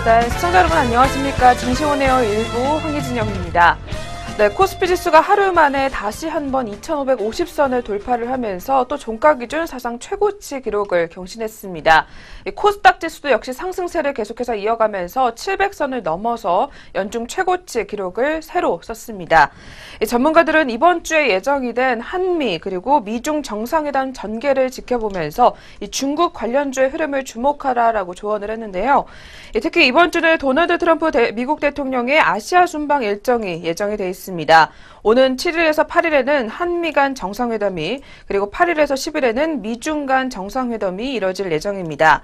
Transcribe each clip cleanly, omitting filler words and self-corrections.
네, 시청자 여러분 안녕하십니까. 증시오네어 일부 황희진영입니다. 네, 코스피 지수가 하루 만에 다시 한번 2,550선을 돌파를 하면서 또 종가 기준 사상 최고치 기록을 경신했습니다. 코스닥 지수도 역시 상승세를 계속해서 이어가면서 700선을 넘어서 연중 최고치 기록을 새로 썼습니다. 전문가들은 이번 주에 예정이 된 한미 그리고 미중 정상회담 전개를 지켜보면서 중국 관련주의 흐름을 주목하라라고 조언을 했는데요. 특히 이번 주는 도널드 트럼프 미국 대통령의 아시아 순방 일정이 예정이 돼 있습니다. 오는 7일에서 8일에는 한미 간 정상회담이 그리고 8일에서 10일에는 미중 간 정상회담이 이뤄질 예정입니다.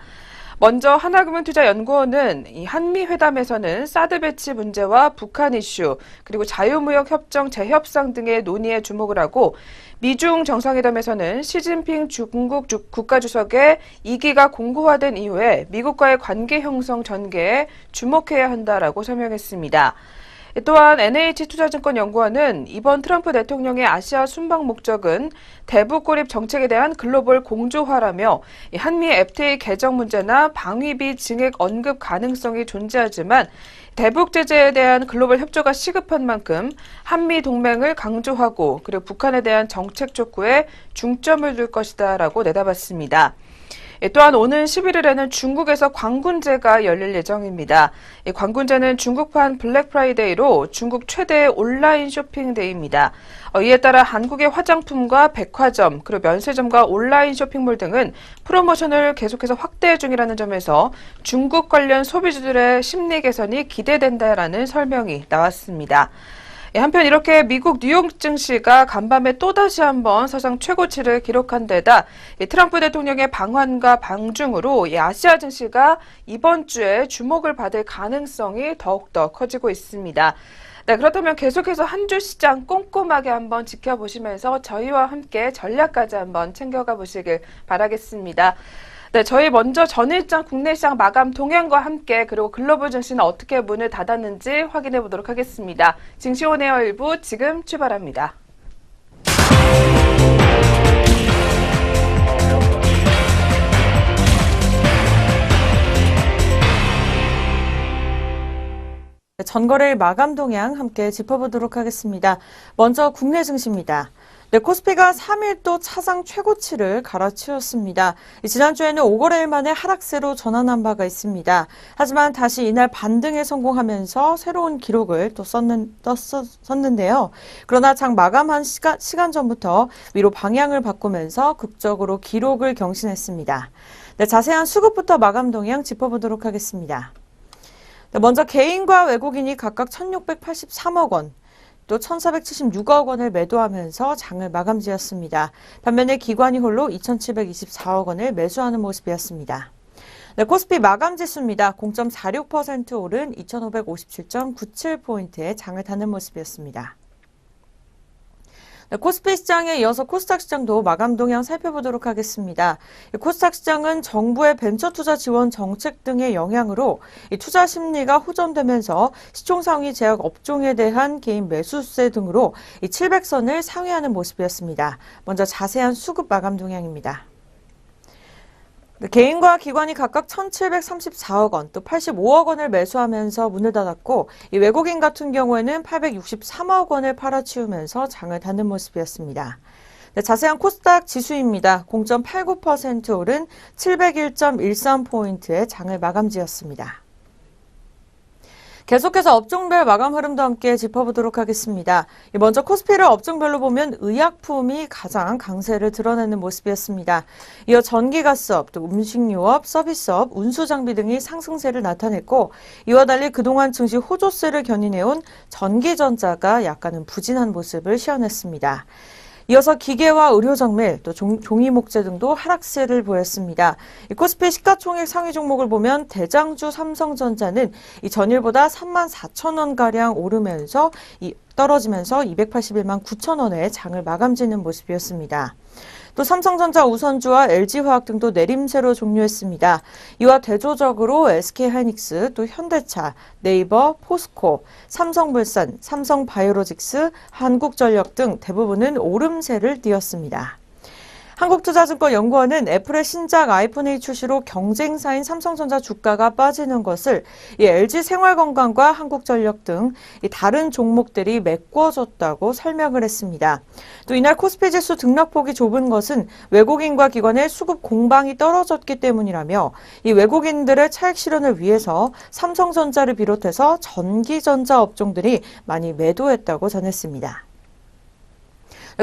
먼저 하나금융투자연구원은 이 한미 회담에서는 사드 배치 문제와 북한 이슈 그리고 자유무역 협정 재협상 등의 논의에 주목을 하고 미중 정상회담에서는 시진핑 중국 국가주석의 2기가 공고화된 이후에 미국과의 관계 형성 전개에 주목해야 한다라고 설명했습니다. 또한 NH투자증권연구원은 이번 트럼프 대통령의 아시아 순방 목적은 대북 고립 정책에 대한 글로벌 공조화라며 한미 FTA 개정 문제나 방위비 증액 언급 가능성이 존재하지만 대북 제재에 대한 글로벌 협조가 시급한 만큼 한미 동맹을 강조하고 그리고 북한에 대한 정책 촉구에 중점을 둘 것이다라고 내다봤습니다. 또한 오는 11일에는 중국에서 광군제가 열릴 예정입니다. 광군제는 중국판 블랙 프라이데이로 중국 최대의 온라인 쇼핑데이입니다. 이에 따라 한국의 화장품과 백화점, 그리고 면세점과 온라인 쇼핑몰 등은 프로모션을 계속해서 확대 중이라는 점에서 중국 관련 소비주들의 심리 개선이 기대된다라는 설명이 나왔습니다. 한편 이렇게 미국 뉴욕 증시가 간밤에 또다시 한번 사상 최고치를 기록한 데다 트럼프 대통령의 방한과 방중으로 아시아 증시가 이번 주에 주목을 받을 가능성이 더욱더 커지고 있습니다. 네, 그렇다면 계속해서 한 주 시장 꼼꼼하게 한번 지켜보시면서 저희와 함께 전략까지 한번 챙겨가 보시길 바라겠습니다. 네, 저희 먼저 전일장 국내 시장 마감 동향과 함께 그리고 글로벌 증시는 어떻게 문을 닫았는지 확인해 보도록 하겠습니다. 증시오네어 일부 지금 출발합니다. 전거래일 마감 동향 함께 짚어보도록 하겠습니다. 먼저 국내 증시입니다. 네, 코스피가 3일 또 차상 최고치를 갈아치웠습니다. 지난주에는 5거래일 만에 하락세로 전환한 바가 있습니다. 하지만 다시 이날 반등에 성공하면서 새로운 기록을 또 썼는데요. 그러나 장 마감한 시간 전부터 위로 방향을 바꾸면서 극적으로 기록을 경신했습니다. 네, 자세한 수급부터 마감 동향 짚어보도록 하겠습니다. 네, 먼저 개인과 외국인이 각각 1,683억 원, 또 1,476억 원을 매도하면서 장을 마감 지었습니다. 반면에 기관이 홀로 2,724억 원을 매수하는 모습이었습니다. 네, 코스피 마감 지수입니다. 0.46% 오른 2,557.97포인트의 장을 닫는 모습이었습니다. 코스피 시장에 이어서 코스닥 시장도 마감 동향 살펴보도록 하겠습니다. 코스닥 시장은 정부의 벤처 투자 지원 정책 등의 영향으로 투자 심리가 호전되면서 시총상위 제약 업종에 대한 개인 매수세 등으로 700선을 상회하는 모습이었습니다. 먼저 자세한 수급 마감 동향입니다. 개인과 기관이 각각 1,734억 원, 또 85억 원을 매수하면서 문을 닫았고 이 외국인 같은 경우에는 863억 원을 팔아치우면서 장을 닫는 모습이었습니다. 네, 자세한 코스닥 지수입니다. 0.89% 오른 701.13포인트의 장을 마감 지었습니다. 계속해서 업종별 마감 흐름도 함께 짚어보도록 하겠습니다. 먼저 코스피를 업종별로 보면 의약품이 가장 강세를 드러내는 모습이었습니다. 이어 전기가스업, 또 음식료업, 서비스업, 운수장비 등이 상승세를 나타냈고 이와 달리 그동안 증시 호조세를 견인해온 전기전자가 약간은 부진한 모습을 시현했습니다. 이어서 기계와 의료정밀, 또 종이목재 등도 하락세를 보였습니다. 코스피 시가총액 상위 종목을 보면 대장주 삼성전자는 이 전일보다 34,000원가량 오르면서 떨어지면서 281만 9천원에 장을 마감 짓는 모습이었습니다. 또 삼성전자 우선주와 LG화학 등도 내림세로 종료했습니다. 이와 대조적으로 SK하이닉스, 또 현대차, 네이버, 포스코, 삼성물산, 삼성바이오로직스, 한국전력 등 대부분은 오름세를 띄었습니다. 한국투자증권연구원은 애플의 신작 아이폰 8 출시로 경쟁사인 삼성전자 주가가 빠지는 것을 이 LG 생활건강과 한국전력 등 다른 종목들이 메꿔줬다고 설명을 했습니다. 또 이날 코스피 지수 등락폭이 좁은 것은 외국인과 기관의 수급 공방이 떨어졌기 때문이라며 이 외국인들의 차익 실현을 위해서 삼성전자를 비롯해서 전기전자 업종들이 많이 매도했다고 전했습니다.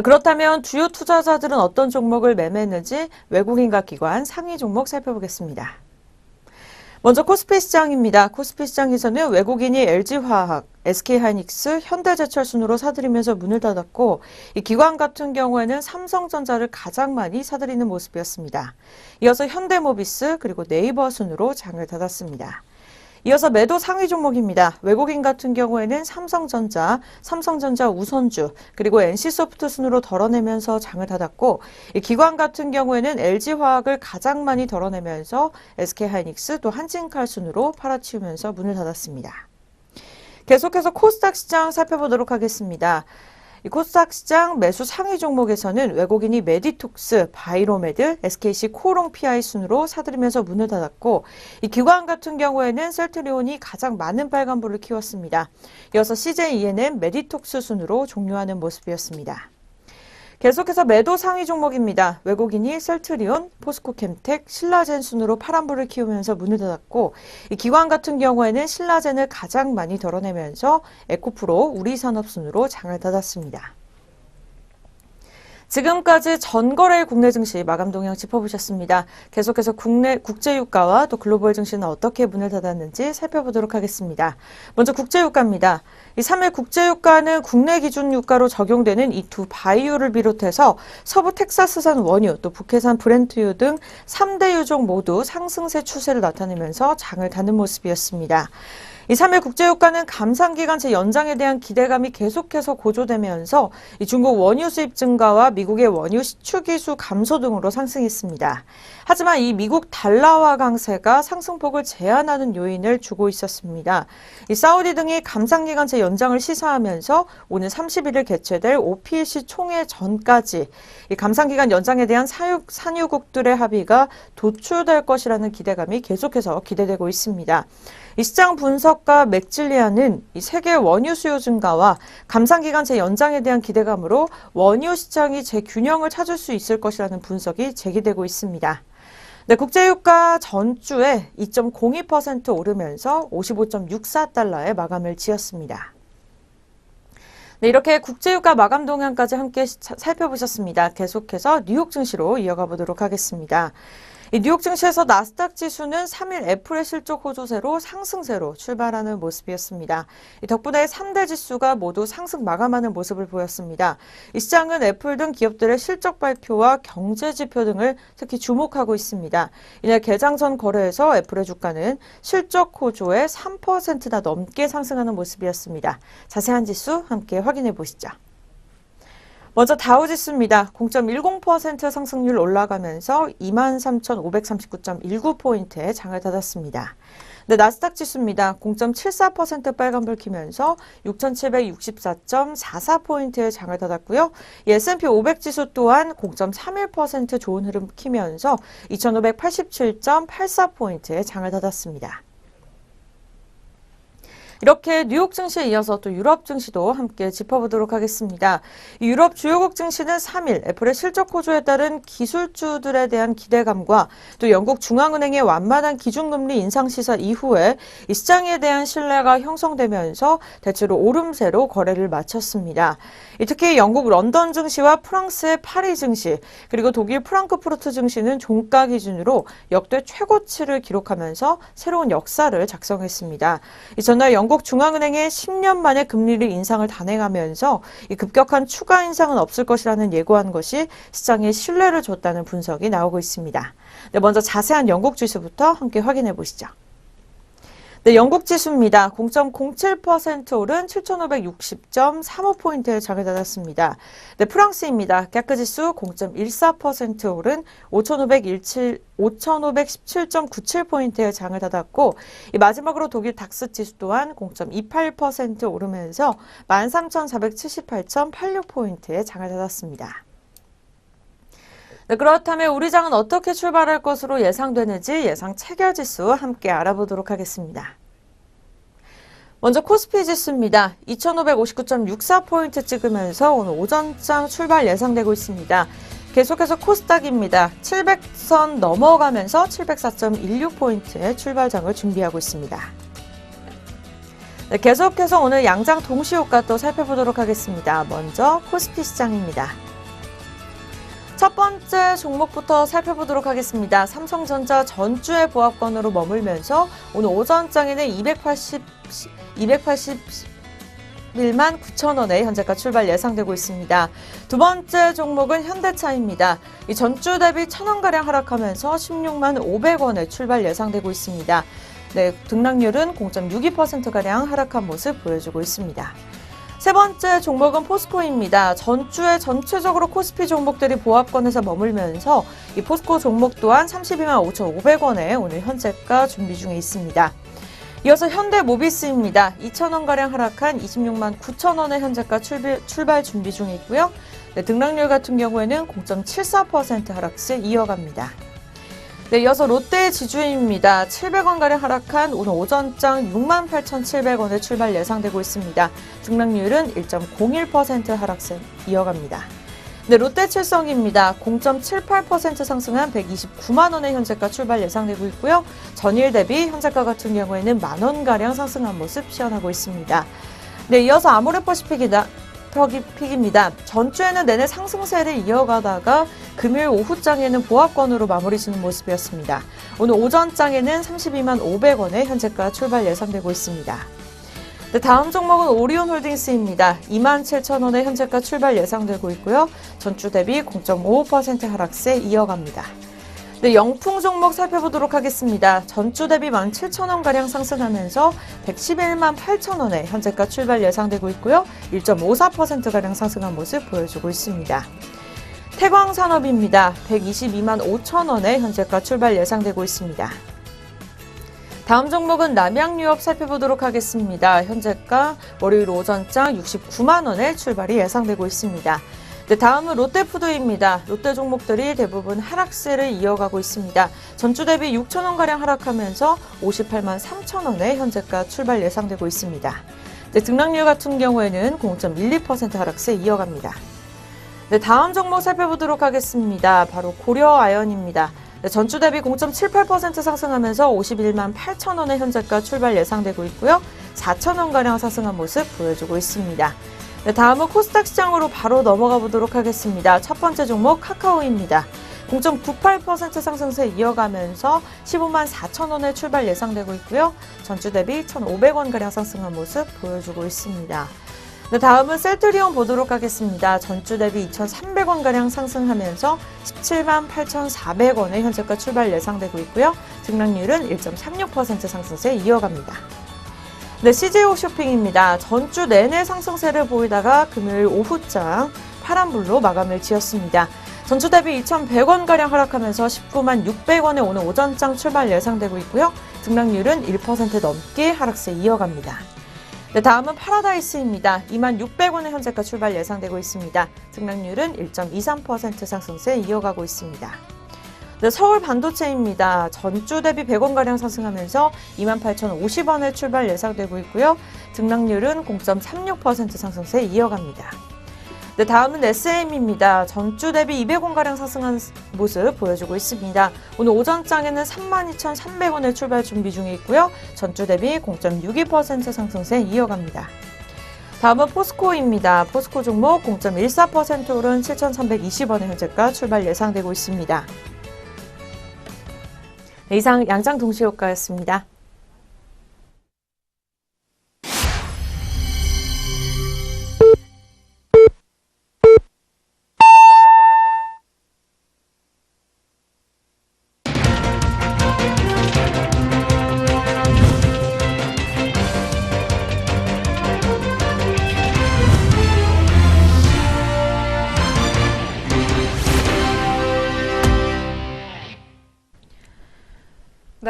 그렇다면 주요 투자자들은 어떤 종목을 매매했는지 외국인과 기관 상위 종목 살펴보겠습니다. 먼저 코스피 시장입니다. 코스피 시장에서는 외국인이 LG화학, SK하이닉스, 현대제철 순으로 사들이면서 문을 닫았고 이 기관 같은 경우에는 삼성전자를 가장 많이 사들이는 모습이었습니다. 이어서 현대모비스 그리고 네이버 순으로 장을 닫았습니다. 이어서 매도 상위 종목입니다. 외국인 같은 경우에는 삼성전자, 삼성전자 우선주, 그리고 NC소프트 순으로 덜어내면서 장을 닫았고 이 기관 같은 경우에는 LG화학을 가장 많이 덜어내면서 SK하이닉스 또 한진칼 순으로 팔아치우면서 문을 닫았습니다. 계속해서 코스닥 시장 살펴보도록 하겠습니다. 이 코스닥 시장 매수 상위 종목에서는 외국인이 메디톡스, 바이로메드, SKC 코롱 PI 순으로 사들이면서 문을 닫았고 이 기관 같은 경우에는 셀트리온이 가장 많은 빨간불을 키웠습니다. 이어서 CJ ENM, 메디톡스 순으로 종료하는 모습이었습니다. 계속해서 매도 상위 종목입니다. 외국인이 셀트리온, 포스코캠텍, 신라젠 순으로 파란불을 키우면서 문을 닫았고 이 기관 같은 경우에는 신라젠을 가장 많이 덜어내면서 에코프로, 우리산업 순으로 장을 닫았습니다. 지금까지 전거래일 국내 증시 마감 동향 짚어보셨습니다. 계속해서 국제유가와 또 글로벌 증시는 어떻게 문을 닫았는지 살펴보도록 하겠습니다. 먼저 국제유가입니다. 이 3일 국제유가는 국내 기준 유가로 적용되는 이 두 바이오를 비롯해서 서부 텍사스산 원유, 또 북해산 브렌트유 등 3대 유종 모두 상승세 추세를 나타내면서 장을 닫는 모습이었습니다. 이 3일 국제유가는 감산기간제 연장에 대한 기대감이 계속해서 고조되면서 이 중국 원유 수입 증가와 미국의 원유 시추기수 감소 등으로 상승했습니다. 하지만 이 미국 달러화 강세가 상승폭을 제한하는 요인을 주고 있었습니다. 이 사우디 등이 감산기간제 연장을 시사하면서 오늘 31일 개최될 OPEC 총회 전까지 이 감산기간 연장에 대한 산유국들의 합의가 도출될 것이라는 기대감이 계속해서 기대되고 있습니다. 이 시장 분석가 맥질리아는 이 세계 원유 수요 증가와 감산기간제 연장에 대한 기대감으로 원유 시장이 재균형을 찾을 수 있을 것이라는 분석이 제기되고 있습니다. 네, 국제유가 전주에 2.02% 오르면서 55.64달러에 마감을 지었습니다. 네, 이렇게 국제유가 마감 동향까지 함께 살펴보셨습니다. 계속해서 뉴욕 증시로 이어가 보도록 하겠습니다. 이 뉴욕 증시에서 나스닥 지수는 3일 애플의 실적 호조세로 상승세로 출발하는 모습이었습니다. 이 덕분에 3대 지수가 모두 상승 마감하는 모습을 보였습니다. 이 시장은 애플 등 기업들의 실적 발표와 경제 지표 등을 특히 주목하고 있습니다. 이날 개장 전 거래에서 애플의 주가는 실적 호조에 3%나 넘게 상승하는 모습이었습니다. 자세한 지수 함께 확인해 보시죠. 먼저 다우지수입니다. 0.10% 상승률 올라가면서 23,539.19포인트에 장을 닫았습니다. 네, 나스닥 지수입니다. 0.74% 빨간불 키면서 6,764.44포인트에 장을 닫았고요. S&P 500 지수 또한 0.31% 좋은 흐름 키면서 2,587.84포인트에 장을 닫았습니다. 이렇게 뉴욕 증시에 이어서 또 유럽 증시도 함께 짚어보도록 하겠습니다. 유럽 주요국 증시는 3일 애플의 실적 호조에 따른 기술주들에 대한 기대감과 또 영국 중앙은행의 완만한 기준금리 인상 시사 이후에 이 시장에 대한 신뢰가 형성되면서 대체로 오름세로 거래를 마쳤습니다. 특히 영국 런던 증시와 프랑스의 파리 증시 그리고 독일 프랑크푸르트 증시는 종가 기준으로 역대 최고치를 기록하면서 새로운 역사를 작성했습니다. 전날 영국 중앙은행의 10년 만에 금리를 인상을 단행하면서 이 급격한 추가 인상은 없을 것이라는 예고한 것이 시장에 신뢰를 줬다는 분석이 나오고 있습니다. 네, 먼저 자세한 영국 지수부터 함께 확인해 보시죠. 네, 영국 지수입니다. 0.07% 오른 7,560.35포인트에 장을 닫았습니다. 네, 프랑스입니다. CAC 지수 0.14% 오른 5,517.97포인트에 장을 닫았고 마지막으로 독일 닥스 지수 또한 0.28% 오르면서 13,478.86포인트에 장을 닫았습니다. 네, 그렇다면 우리 장은 어떻게 출발할 것으로 예상되는지 예상 체결지수 함께 알아보도록 하겠습니다. 먼저 코스피 지수입니다. 2559.64포인트 찍으면서 오늘 오전장 출발 예상되고 있습니다. 계속해서 코스닥입니다. 700선 넘어가면서 704.16포인트의 출발장을 준비하고 있습니다. 네, 계속해서 오늘 양장 동시효과 또 살펴보도록 하겠습니다. 먼저 코스피 시장입니다. 첫 번째 종목부터 살펴보도록 하겠습니다. 삼성전자 전주의 보합권으로 머물면서 오늘 오전장에는 281만 9천 원의 현재가 출발 예상되고 있습니다. 두 번째 종목은 현대차입니다. 이 전주 대비 1,000원가량 하락하면서 16만 500원의 출발 예상되고 있습니다. 네, 등락률은 0.62%가량 하락한 모습 보여주고 있습니다. 세 번째 종목은 포스코입니다. 전주에 전체적으로 코스피 종목들이 보합권에서 머물면서 이 포스코 종목 또한 32만 5,500원에 오늘 현재가 준비 중에 있습니다. 이어서 현대모비스입니다. 2,000원가량 하락한 26만 9천원의 현재가 출발 준비 중에 있고요. 네, 등락률 같은 경우에는 0.74% 하락세 이어갑니다. 네, 이어서 롯데 지주입니다. 700원가량 하락한 오늘 오전장 68,700원에 출발 예상되고 있습니다. 등락률은 1.01% 하락세 이어갑니다. 네, 롯데칠성입니다. 0.78% 상승한 129만 원의 현재가 출발 예상되고 있고요. 전일 대비 현재가 같은 경우에는 만 원가량 상승한 모습 시현하고 있습니다. 네, 이어서 아모레퍼시픽입니다. 전주에는 내내 상승세를 이어가다가 금요일 오후장에는 보합권으로 마무리 짓는 모습이었습니다. 오늘 오전장에는 32만 500원의 현재가 출발 예상되고 있습니다. 네, 다음 종목은 오리온홀딩스입니다. 27,000원의 현재가 출발 예상되고 있고요. 전주 대비 0.55% 하락세 이어갑니다. 네, 영풍 종목 살펴보도록 하겠습니다. 전주 대비 17,000원가량 상승하면서 111만 8천원에 현재가 출발 예상되고 있고요. 1.54%가량 상승한 모습 보여주고 있습니다. 태광산업입니다. 122만 5천원에 현재가 출발 예상되고 있습니다. 다음 종목은 남양유업 살펴보도록 하겠습니다. 현재가 월요일 오전장 69만 원에 출발이 예상되고 있습니다. 네, 다음은 롯데푸드입니다. 롯데 종목들이 대부분 하락세를 이어가고 있습니다. 전주 대비 6천원가량 하락하면서 58만 3천원에 현재가 출발 예상되고 있습니다. 네, 등락률 같은 경우에는 0.12% 하락세 이어갑니다. 네, 다음 종목 살펴보도록 하겠습니다. 바로 고려아연입니다. 네, 전주 대비 0.78% 상승하면서 51만 8천원의 현재가 출발 예상되고 있고요. 4천원가량 상승한 모습 보여주고 있습니다. 네, 다음은 코스닥 시장으로 바로 넘어가 보도록 하겠습니다. 첫 번째 종목 카카오입니다. 0.98% 상승세 이어가면서 15만 4천원의 출발 예상되고 있고요. 전주 대비 1,500원가량 상승한 모습 보여주고 있습니다. 네, 다음은 셀트리온 보도록 하겠습니다. 전주 대비 2,300원가량 상승하면서 17만 8,400원의 현재가 출발 예상되고 있고요. 등락률은 1.36% 상승세 이어갑니다. 네, CJ 홈쇼핑입니다. 전주 내내 상승세를 보이다가 금요일 오후장 파란불로 마감을 지었습니다. 전주 대비 2,100원가량 하락하면서 19만 600원에 오늘 오전장 출발 예상되고 있고요. 등락률은 1% 넘게 하락세 이어갑니다. 네, 다음은 파라다이스입니다. 2만 600원의 현재가 출발 예상되고 있습니다. 등락률은 1.23% 상승세 이어가고 있습니다. 네, 서울 반도체입니다. 전주 대비 100원가량 상승하면서 28,050원에 출발 예상되고 있고요. 등락률은 0.36% 상승세 이어갑니다. 네, 다음은 SM입니다. 전주 대비 200원가량 상승한 모습 보여주고 있습니다. 오늘 오전장에는 32,300원에 출발 준비 중에 있고요. 전주 대비 0.62% 상승세 이어갑니다. 다음은 포스코입니다. 포스코 종목 0.14% 오른 7,320원의 현재가 출발 예상되고 있습니다. 네, 이상 양장 동시효과였습니다.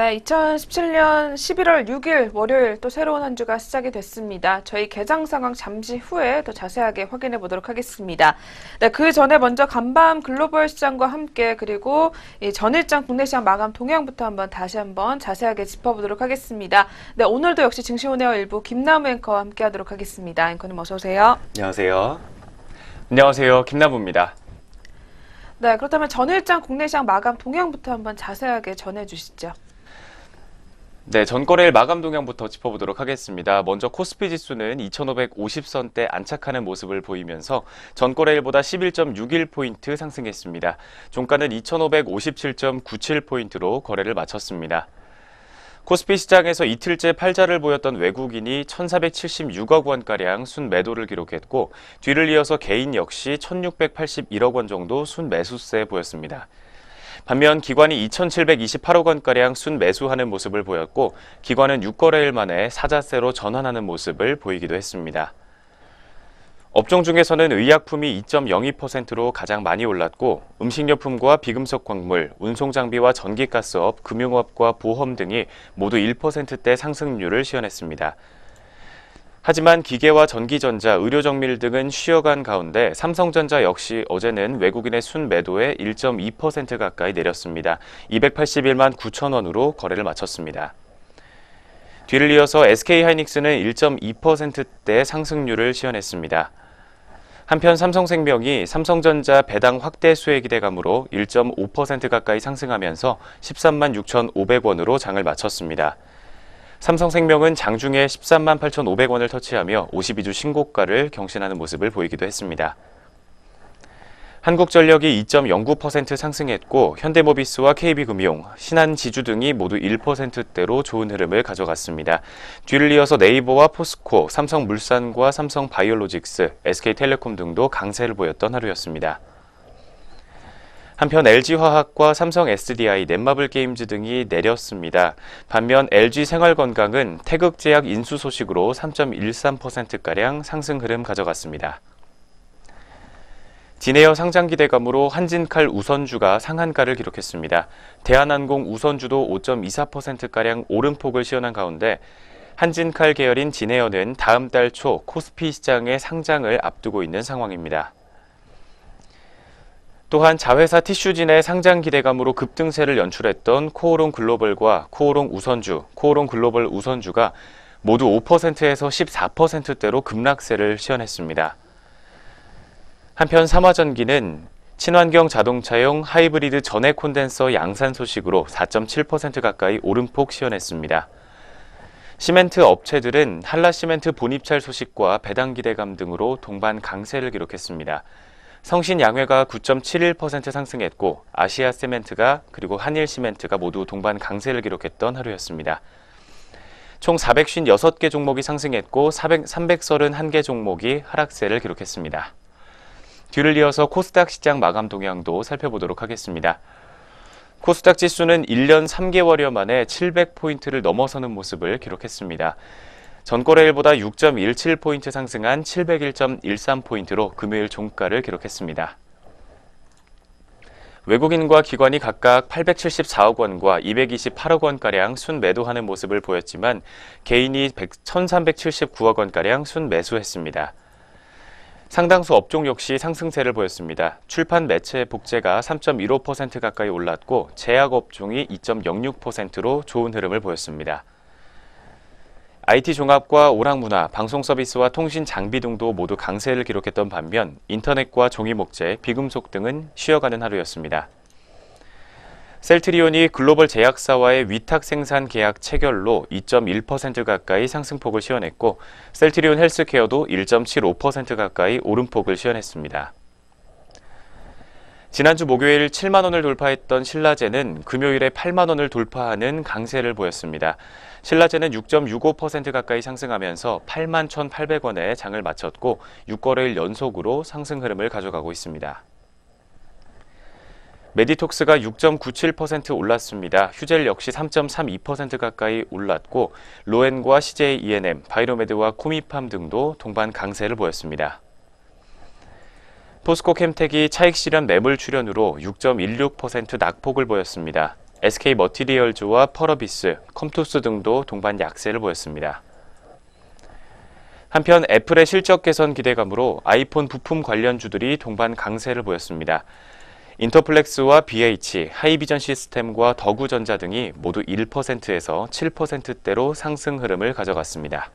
네, 2017년 11월 6일 월요일 또 새로운 한 주가 시작이 됐습니다. 저희 개장 상황 잠시 후에 더 자세하게 확인해 보도록 하겠습니다. 네, 그 전에 먼저 간밤 글로벌 시장과 함께 그리고 이 전일장 국내 시장 마감 동향부터 다시 한번 자세하게 짚어보도록 하겠습니다. 네, 오늘도 역시 증시온에어 일부 김나무 앵커와 함께 하도록 하겠습니다. 앵커님 어서 오세요. 안녕하세요. 안녕하세요. 김나부입니다. 네, 그렇다면 전일장 국내 시장 마감 동향부터 한번 자세하게 전해주시죠. 네, 전거래일 마감 동향부터 짚어보도록 하겠습니다. 먼저 코스피 지수는 2,550선대 안착하는 모습을 보이면서 전거래일보다 11.61포인트 상승했습니다. 종가는 2,557.97포인트로 거래를 마쳤습니다. 코스피 시장에서 이틀째 팔자를 보였던 외국인이 1,476억 원가량 순매도를 기록했고 뒤를 이어서 개인 역시 1,681억 원 정도 순매수세 보였습니다. 반면 기관이 2,728억 원가량 순매수하는 모습을 보였고 기관은 6거래일 만에 사자세로 전환하는 모습을 보이기도 했습니다. 업종 중에서는 의약품이 2.02%로 가장 많이 올랐고 음식료품과 비금속 광물, 운송장비와 전기가스업, 금융업과 보험 등이 모두 1%대 상승률을 시현했습니다. 하지만 기계와 전기전자, 의료정밀 등은 쉬어간 가운데 삼성전자 역시 어제는 외국인의 순매도에 1.2% 가까이 내렸습니다. 281만 9천 원으로 거래를 마쳤습니다. 뒤를 이어서 SK하이닉스는 1.2%대 상승률을 시현했습니다. 한편 삼성생명이 삼성전자 배당 확대 수혜 기대감으로 1.5% 가까이 상승하면서 13만 6,500원으로 장을 마쳤습니다. 삼성생명은 장중에 13만 8,500원을 터치하며 52주 신고가를 경신하는 모습을 보이기도 했습니다. 한국전력이 2.09% 상승했고 현대모비스와 KB금융, 신한지주 등이 모두 1%대로 좋은 흐름을 가져갔습니다. 뒤를 이어서 네이버와 포스코, 삼성물산과 삼성바이오로직스, SK텔레콤 등도 강세를 보였던 하루였습니다. 한편 LG화학과 삼성 SDI, 넷마블게임즈 등이 내렸습니다. 반면 LG생활건강은 태극제약 인수 소식으로 3.13%가량 상승 흐름 가져갔습니다. 진에어 상장 기대감으로 한진칼 우선주가 상한가를 기록했습니다. 대한항공 우선주도 5.24%가량 오름폭을 시현한 가운데 한진칼 계열인 진에어는 다음 달 초 코스피 시장의 상장을 앞두고 있는 상황입니다. 또한 자회사 티슈진의 상장 기대감으로 급등세를 연출했던 코오롱 글로벌과 코오롱 우선주, 코오롱 글로벌 우선주가 모두 5%에서 14%대로 급락세를 시현했습니다. 한편 삼화전기는 친환경 자동차용 하이브리드 전해 콘덴서 양산 소식으로 4.7% 가까이 오름폭 시현했습니다. 시멘트 업체들은 한라시멘트 본입찰 소식과 배당 기대감 등으로 동반 강세를 기록했습니다. 성신양회가 9.71% 상승했고 아시아세멘트가 그리고 한일시멘트가 모두 동반 강세를 기록했던 하루였습니다. 총 456개 종목이 상승했고 331개 종목이 하락세를 기록했습니다. 뒤를 이어서 코스닥 시장 마감 동향도 살펴보도록 하겠습니다. 코스닥 지수는 1년 3개월여 만에 700포인트를 넘어서는 모습을 기록했습니다. 전거래일보다 6.17포인트 상승한 701.13포인트로 금요일 종가를 기록했습니다. 외국인과 기관이 각각 874억 원과 228억 원가량 순매도하는 모습을 보였지만 개인이 1,379억 원가량 순매수했습니다. 상당수 업종 역시 상승세를 보였습니다. 출판 매체 복제가 3.15% 가까이 올랐고 제약 업종이 2.06%로 좋은 흐름을 보였습니다. IT 종합과 오락문화, 방송 서비스와 통신 장비 등도 모두 강세를 기록했던 반면 인터넷과 종이 목재, 비금속 등은 쉬어가는 하루였습니다. 셀트리온이 글로벌 제약사와의 위탁 생산 계약 체결로 2.1% 가까이 상승폭을 시현했고 셀트리온 헬스케어도 1.75% 가까이 오름폭을 시현했습니다. 지난주 목요일 7만 원을 돌파했던 신라제는 금요일에 8만 원을 돌파하는 강세를 보였습니다. 신라제는 6.65% 가까이 상승하면서 8만 1,800원에 장을 마쳤고 6거래일 연속으로 상승 흐름을 가져가고 있습니다. 메디톡스가 6.97% 올랐습니다. 휴젤 역시 3.32% 가까이 올랐고 로엔과 CJ E&M, 바이로메드와 쿠미팜 등도 동반 강세를 보였습니다. 포스코 캠텍이 차익 실현 매물 출현으로 6.16% 낙폭을 보였습니다. SK머티리얼즈와 펄어비스, 컴투스 등도 동반 약세를 보였습니다. 한편 애플의 실적 개선 기대감으로 아이폰 부품 관련주들이 동반 강세를 보였습니다. 인터플렉스와 BH, 하이비전 시스템과 더구전자 등이 모두 1%에서 7%대로 상승 흐름을 가져갔습니다.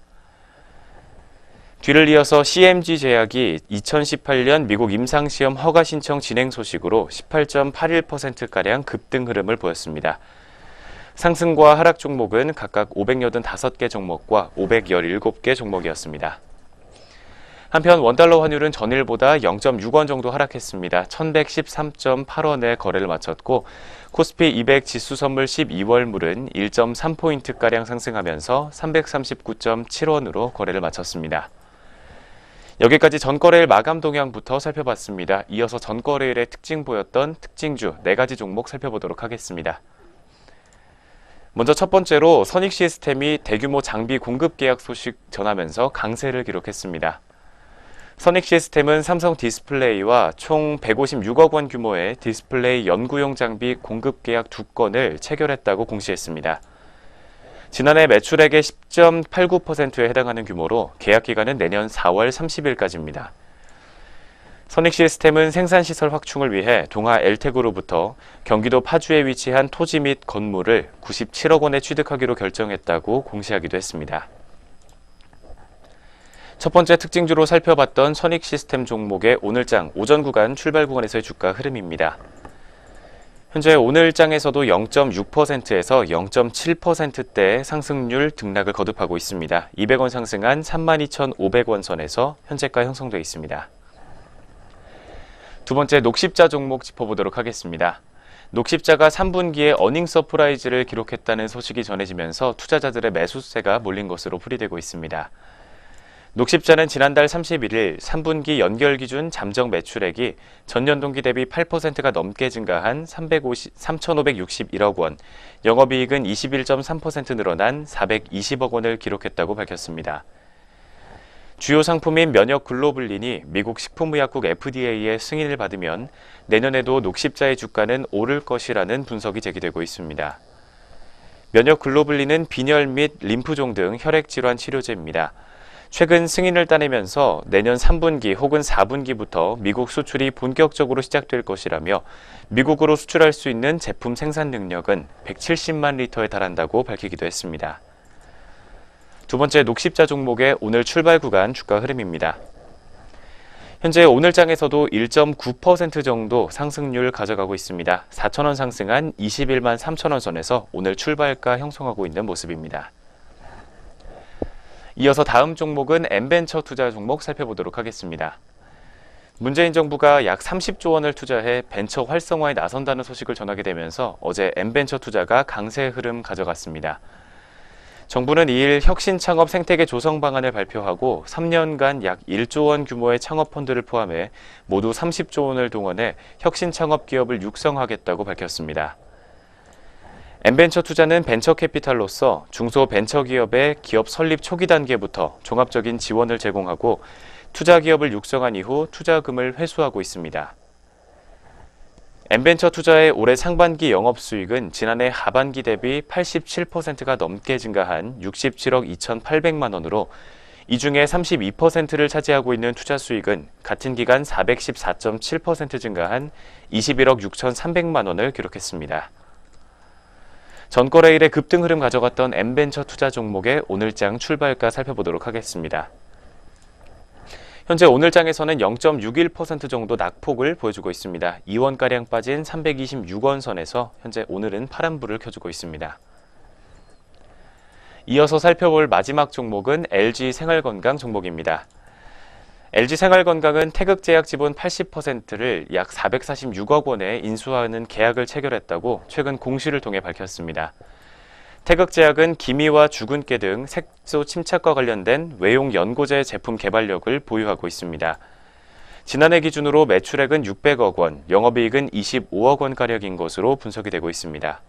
뒤를 이어서 CMG 제약이 2018년 미국 임상시험 허가 신청 진행 소식으로 18.81%가량 급등 흐름을 보였습니다. 상승과 하락 종목은 각각 585개 종목과 517개 종목이었습니다. 한편 원달러 환율은 전일보다 0.6원 정도 하락했습니다. 1113.8원에 거래를 마쳤고 코스피 200 지수 선물 12월물은 1.3포인트가량 상승하면서 339.7원으로 거래를 마쳤습니다. 여기까지 전거래일 마감 동향부터 살펴봤습니다. 이어서 전거래일의 특징 보였던 특징주 4가지 종목 살펴보도록 하겠습니다. 먼저 첫 번째로 선익시스템이 대규모 장비 공급 계약 소식 전하면서 강세를 기록했습니다. 선익시스템은 삼성 디스플레이와 총 156억 원 규모의 디스플레이 연구용 장비 공급 계약 2건을 체결했다고 공시했습니다. 지난해 매출액의 10.89%에 해당하는 규모로 계약 기간은 내년 4월 30일까지입니다. 선익시스템은 생산시설 확충을 위해 동아 엘텍으로부터 경기도 파주에 위치한 토지 및 건물을 97억 원에 취득하기로 결정했다고 공시하기도 했습니다. 첫 번째 특징주로 살펴봤던 선익시스템 종목의 오늘장 오전 구간 출발 구간에서의 주가 흐름입니다. 현재 오늘장에서도 0.6%에서 0.7%대의 상승률 등락을 거듭하고 있습니다. 200원 상승한 32,500원 선에서 현재가 형성되어 있습니다. 두 번째 녹십자 종목 짚어보도록 하겠습니다. 녹십자가 3분기에 어닝 서프라이즈를 기록했다는 소식이 전해지면서 투자자들의 매수세가 몰린 것으로 풀이되고 있습니다. 녹십자는 지난달 31일 3분기 연결 기준 잠정 매출액이 전년 동기 대비 8%가 넘게 증가한 3,561억 원, 영업이익은 21.3% 늘어난 420억 원을 기록했다고 밝혔습니다. 주요 상품인 면역 글로불린이 미국 식품의약국 FDA의 승인을 받으면 내년에도 녹십자의 주가는 오를 것이라는 분석이 제기되고 있습니다. 면역 글로불린은 빈혈 및 림프종 등 혈액 질환 치료제입니다. 최근 승인을 따내면서 내년 3분기 혹은 4분기부터 미국 수출이 본격적으로 시작될 것이라며 미국으로 수출할 수 있는 제품 생산 능력은 170만 리터에 달한다고 밝히기도 했습니다. 두 번째 녹십자 종목의 오늘 출발 구간 주가 흐름입니다. 현재 오늘장에서도 1.9% 정도 상승률 가져가고 있습니다. 4,000원 상승한 21만 3천원 선에서 오늘 출발가 형성하고 있는 모습입니다. 이어서 다음 종목은 N벤처 투자 종목 살펴보도록 하겠습니다. 문재인 정부가 약 30조 원을 투자해 벤처 활성화에 나선다는 소식을 전하게 되면서 어제 N벤처 투자가 강세 흐름 가져갔습니다. 정부는 2일 혁신창업 생태계 조성 방안을 발표하고 3년간 약 1조 원 규모의 창업펀드를 포함해 모두 30조 원을 동원해 혁신창업 기업을 육성하겠다고 밝혔습니다. N벤처 투자는 벤처캐피탈로서 중소벤처기업의 기업 설립 초기 단계부터 종합적인 지원을 제공하고 투자기업을 육성한 이후 투자금을 회수하고 있습니다. N벤처 투자의 올해 상반기 영업수익은 지난해 하반기 대비 87%가 넘게 증가한 67억 2,800만 원으로 이 중에 32%를 차지하고 있는 투자 수익은 같은 기간 414.7% 증가한 21억 6,300만 원을 기록했습니다. 전거래일의 급등 흐름 가져갔던 N벤처 투자 종목의 오늘장 출발가 살펴보도록 하겠습니다. 현재 오늘장에서는 0.61% 정도 낙폭을 보여주고 있습니다. 2원가량 빠진 326원 선에서 현재 오늘은 파란불을 켜주고 있습니다. 이어서 살펴볼 마지막 종목은 LG생활건강 종목입니다. LG생활건강은 태극제약 지분 80%를 약 446억 원에 인수하는 계약을 체결했다고 최근 공시를 통해 밝혔습니다. 태극제약은 기미와 주근깨 등 색소 침착과 관련된 외용 연고제 제품 개발력을 보유하고 있습니다. 지난해 기준으로 매출액은 600억 원, 영업이익은 25억 원가량인 것으로 분석이 되고 있습니다.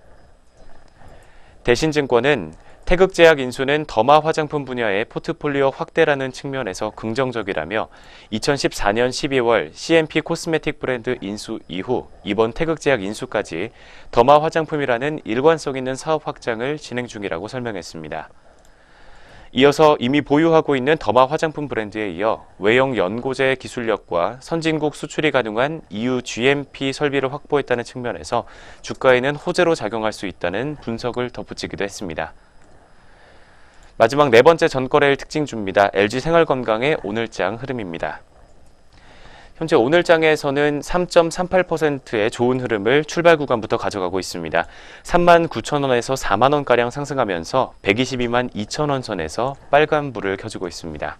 대신증권은 태극제약 인수는 더마 화장품 분야의 포트폴리오 확대라는 측면에서 긍정적이라며 2014년 12월 CMP 코스메틱 브랜드 인수 이후 이번 태극제약 인수까지 더마 화장품이라는 일관성 있는 사업 확장을 진행 중이라고 설명했습니다. 이어서 이미 보유하고 있는 더마 화장품 브랜드에 이어 외형 연고제 기술력과 선진국 수출이 가능한 EU GMP 설비를 확보했다는 측면에서 주가에는 호재로 작용할 수 있다는 분석을 덧붙이기도 했습니다. 마지막 네 번째 전거래일 특징주입니다. LG생활건강의 오늘장 흐름입니다. 현재 오늘장에서는 3.38%의 좋은 흐름을 출발 구간부터 가져가고 있습니다. 39,000원에서 4만원가량 상승하면서 122만 2천원 선에서 빨간불을 켜주고 있습니다.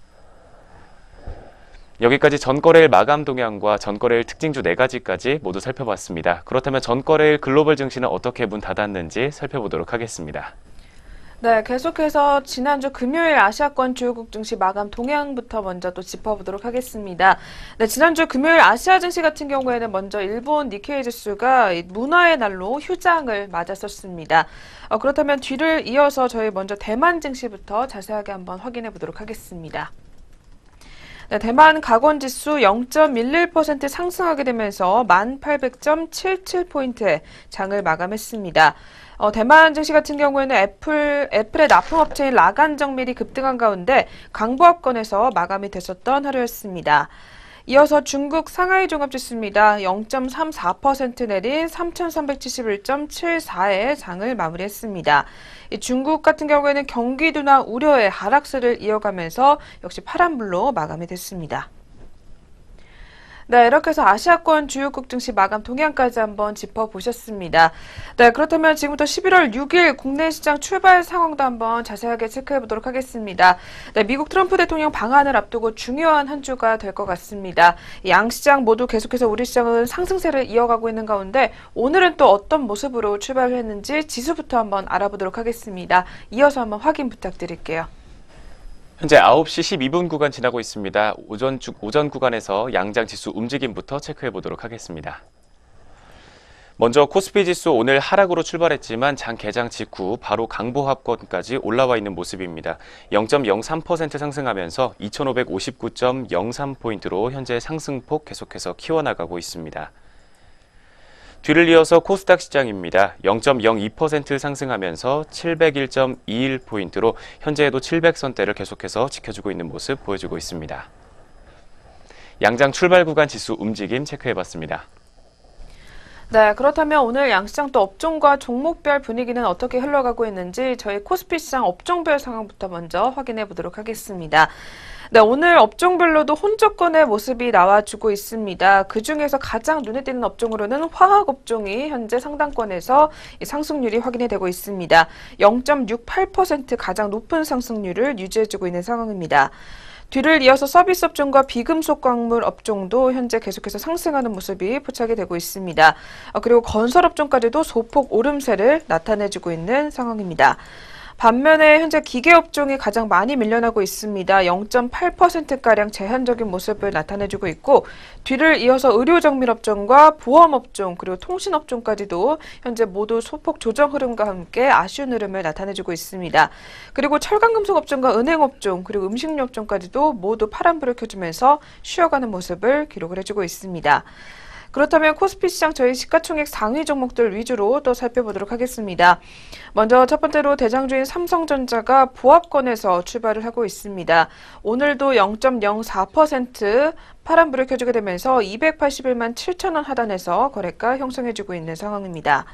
여기까지 전거래일 마감 동향과 전거래일 특징주 4가지까지 모두 살펴봤습니다. 그렇다면 전거래일 글로벌 증시는 어떻게 문 닫았는지 살펴보도록 하겠습니다. 네, 계속해서 지난주 금요일 아시아권 주요국 증시 마감 동향부터 먼저 또 짚어보도록 하겠습니다. 네, 지난주 금요일 아시아 증시 같은 경우에는 먼저 일본 니케이 지수가 문화의 날로 휴장을 맞았었습니다. 그렇다면 뒤를 이어서 저희 먼저 대만 증시부터 자세하게 한번 확인해 보도록 하겠습니다. 네, 대만 가권지수 0.11% 상승하게 되면서 1800.77포인트에 장을 마감했습니다. 대만 증시 같은 경우에는 애플의 납품업체인 라간정밀이 급등한 가운데 강보합권에서 마감이 됐었던 하루였습니다. 이어서 중국 상하이 종합지수입니다. 0.34% 내린 3,371.74에 장을 마무리했습니다. 중국 같은 경우에는 경기 둔화 우려의 하락세를 이어가면서 역시 파란불로 마감이 됐습니다. 네, 이렇게 해서 아시아권 주요국 증시 마감 동향까지 한번 짚어보셨습니다. 네, 그렇다면 지금부터 11월 6일 국내 시장 출발 상황도 한번 자세하게 체크해 보도록 하겠습니다. 네, 미국 트럼프 대통령 방한을 앞두고 중요한 한 주가 될 것 같습니다. 양 시장 모두 계속해서 우리 시장은 상승세를 이어가고 있는 가운데 오늘은 또 어떤 모습으로 출발을 했는지 지수부터 한번 알아보도록 하겠습니다. 이어서 한번 확인 부탁드릴게요. 현재 9시 12분 구간 지나고 있습니다. 오전 구간에서 양장 지수 움직임부터 체크해 보도록 하겠습니다. 먼저 코스피 지수 오늘 하락으로 출발했지만 장 개장 직후 바로 강보합권까지 올라와 있는 모습입니다. 0.03% 상승하면서 2,559.03포인트로 현재 상승폭 계속해서 키워나가고 있습니다. 뒤를 이어서 코스닥 시장입니다. 0.02% 상승하면서 701.21포인트로 현재에도 700선대를 계속해서 지켜주고 있는 모습 보여주고 있습니다. 양장 출발 구간 지수 움직임 체크해봤습니다. 네, 그렇다면 오늘 양시장 또 업종과 종목별 분위기는 어떻게 흘러가고 있는지 저희 코스피 시장 업종별 상황부터 먼저 확인해 보도록 하겠습니다. 네, 오늘 업종별로도 혼조권의 모습이 나와주고 있습니다. 그중에서 가장 눈에 띄는 업종으로는 화학 업종이 현재 상단권에서 상승률이 확인이 되고 있습니다. 0.68% 가장 높은 상승률을 유지해주고 있는 상황입니다. 뒤를 이어서 서비스 업종과 비금속 광물 업종도 현재 계속해서 상승하는 모습이 포착이 되고 있습니다. 그리고 건설 업종까지도 소폭 오름세를 나타내주고 있는 상황입니다. 반면에 현재 기계업종이 가장 많이 밀려나고 있습니다. 0.8%가량 제한적인 모습을 나타내주고 있고 뒤를 이어서 의료정밀업종과 보험업종 그리고 통신업종까지도 현재 모두 소폭 조정 흐름과 함께 아쉬운 흐름을 나타내주고 있습니다. 그리고 철강금속업종과 은행업종 그리고 음식료업종까지도 모두 파란불을 켜주면서 쉬어가는 모습을 기록을 해주고 있습니다. 그렇다면 코스피 시장 저희 시가총액 상위 종목들 위주로 또 살펴보도록 하겠습니다. 먼저 첫 번째로 대장주인 삼성전자가 보합권에서 출발을 하고 있습니다. 오늘도 0.04% 파란불을 켜주게 되면서 281만 7천원 하단에서 거래가 형성해주고 있는 상황입니다.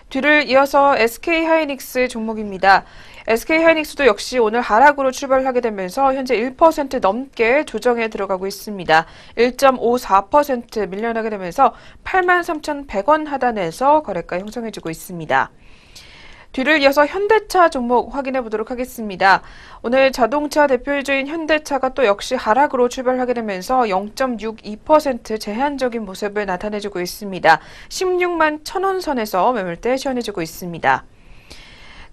뒤를 이어서 SK하이닉스 종목입니다. SK하이닉스도 역시 오늘 하락으로 출발을 하게 되면서 현재 1% 넘게 조정에 들어가고 있습니다. 1.54% 밀려나게 되면서 83,100원 하단에서 거래가 형성해주고 있습니다. 뒤를 이어서 현대차 종목 확인해 보도록 하겠습니다. 오늘 자동차 대표주인 현대차가 또 역시 하락으로 출발하게 되면서 0.62% 제한적인 모습을 나타내주고 있습니다. 16만 1,000원 선에서 매물대 시연해주고 있습니다.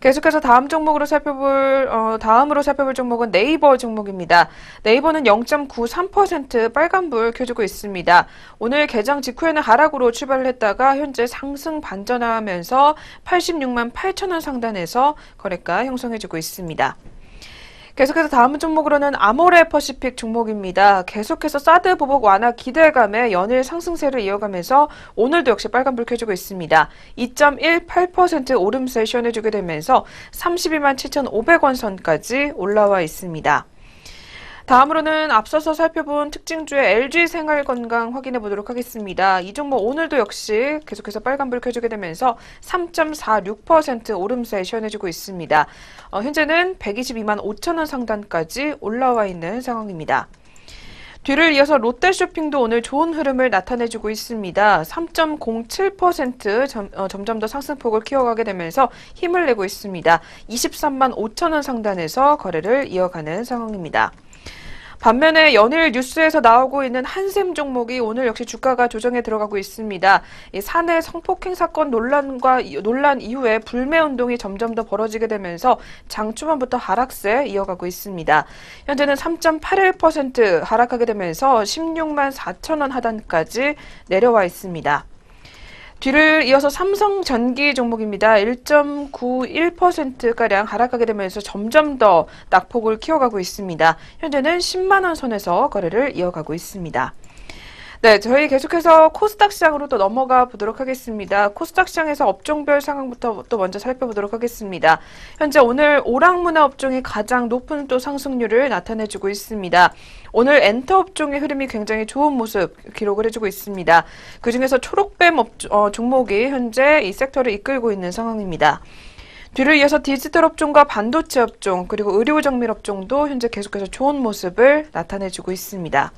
계속해서 다음으로 살펴볼 종목은 네이버 종목입니다. 네이버는 0.93% 빨간불 켜주고 있습니다. 오늘 개장 직후에는 하락으로 출발을 했다가 현재 상승 반전하면서 86만 8천 원 상단에서 거래가 형성해주고 있습니다. 계속해서 다음 종목으로는 아모레퍼시픽 종목입니다. 계속해서 사드 보복 완화 기대감에 연일 상승세를 이어가면서 오늘도 역시 빨간불 켜주고 있습니다. 2.18% 오름세 시원해주게 되면서 32만 7,500원 선까지 올라와 있습니다. 다음으로는 앞서서 살펴본 특징주의 LG생활건강 확인해 보도록 하겠습니다. 이 종목 오늘도 역시 계속해서 빨간불 켜주게 되면서 3.46% 오름세 시원해주고 있습니다. 현재는 122만 5천 원 상단까지 올라와 있는 상황입니다. 뒤를 이어서 롯데쇼핑도 오늘 좋은 흐름을 나타내주고 있습니다. 3.07% 점점 더 상승폭을 키워가게 되면서 힘을 내고 있습니다. 23만 5천 원 상단에서 거래를 이어가는 상황입니다. 반면에 연일 뉴스에서 나오고 있는 한샘 종목이 오늘 역시 주가가 조정에 들어가고 있습니다. 이 사내 성폭행 사건 논란 이후에 불매 운동이 점점 더 벌어지게 되면서 장 초반부터 하락세 이어가고 있습니다. 현재는 3.81% 하락하게 되면서 16만 4천 원 하단까지 내려와 있습니다. 뒤를 이어서 삼성전기 종목입니다. 1.91%가량 하락하게 되면서 점점 더 낙폭을 키워가고 있습니다. 현재는 10만 원 선에서 거래를 이어가고 있습니다. 네, 저희 계속해서 코스닥 시장으로 또 넘어가 보도록 하겠습니다. 코스닥 시장에서 업종별 상황부터 또 먼저 살펴보도록 하겠습니다. 현재 오늘 오락문화 업종이 가장 높은 또 상승률을 나타내주고 있습니다. 오늘 엔터 업종의 흐름이 굉장히 좋은 모습 기록을 해주고 있습니다. 그중에서 초록뱀 종목이 현재 이 섹터를 이끌고 있는 상황입니다. 뒤를 이어서 디지털 업종과 반도체 업종 그리고 의료정밀 업종도 현재 계속해서 좋은 모습을 나타내주고 있습니다.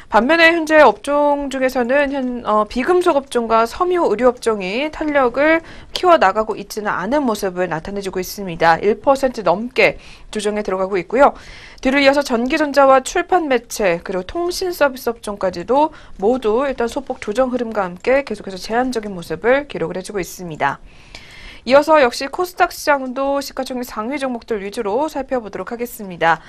반면에 현재 업종 중에서는 비금속 업종과 섬유 의료 업종이 탄력을 키워나가고 있지는 않은 모습을 나타내주고 있습니다. 1% 넘게 조정에 들어가고 있고요. 뒤를 이어서 전기전자와 출판 매체 그리고 통신 서비스 업종까지도 모두 일단 소폭 조정 흐름과 함께 계속해서 제한적인 모습을 기록을 해주고 있습니다. 이어서 역시 코스닥 시장도 시가총액 상위 종목들 위주로 살펴보도록 하겠습니다.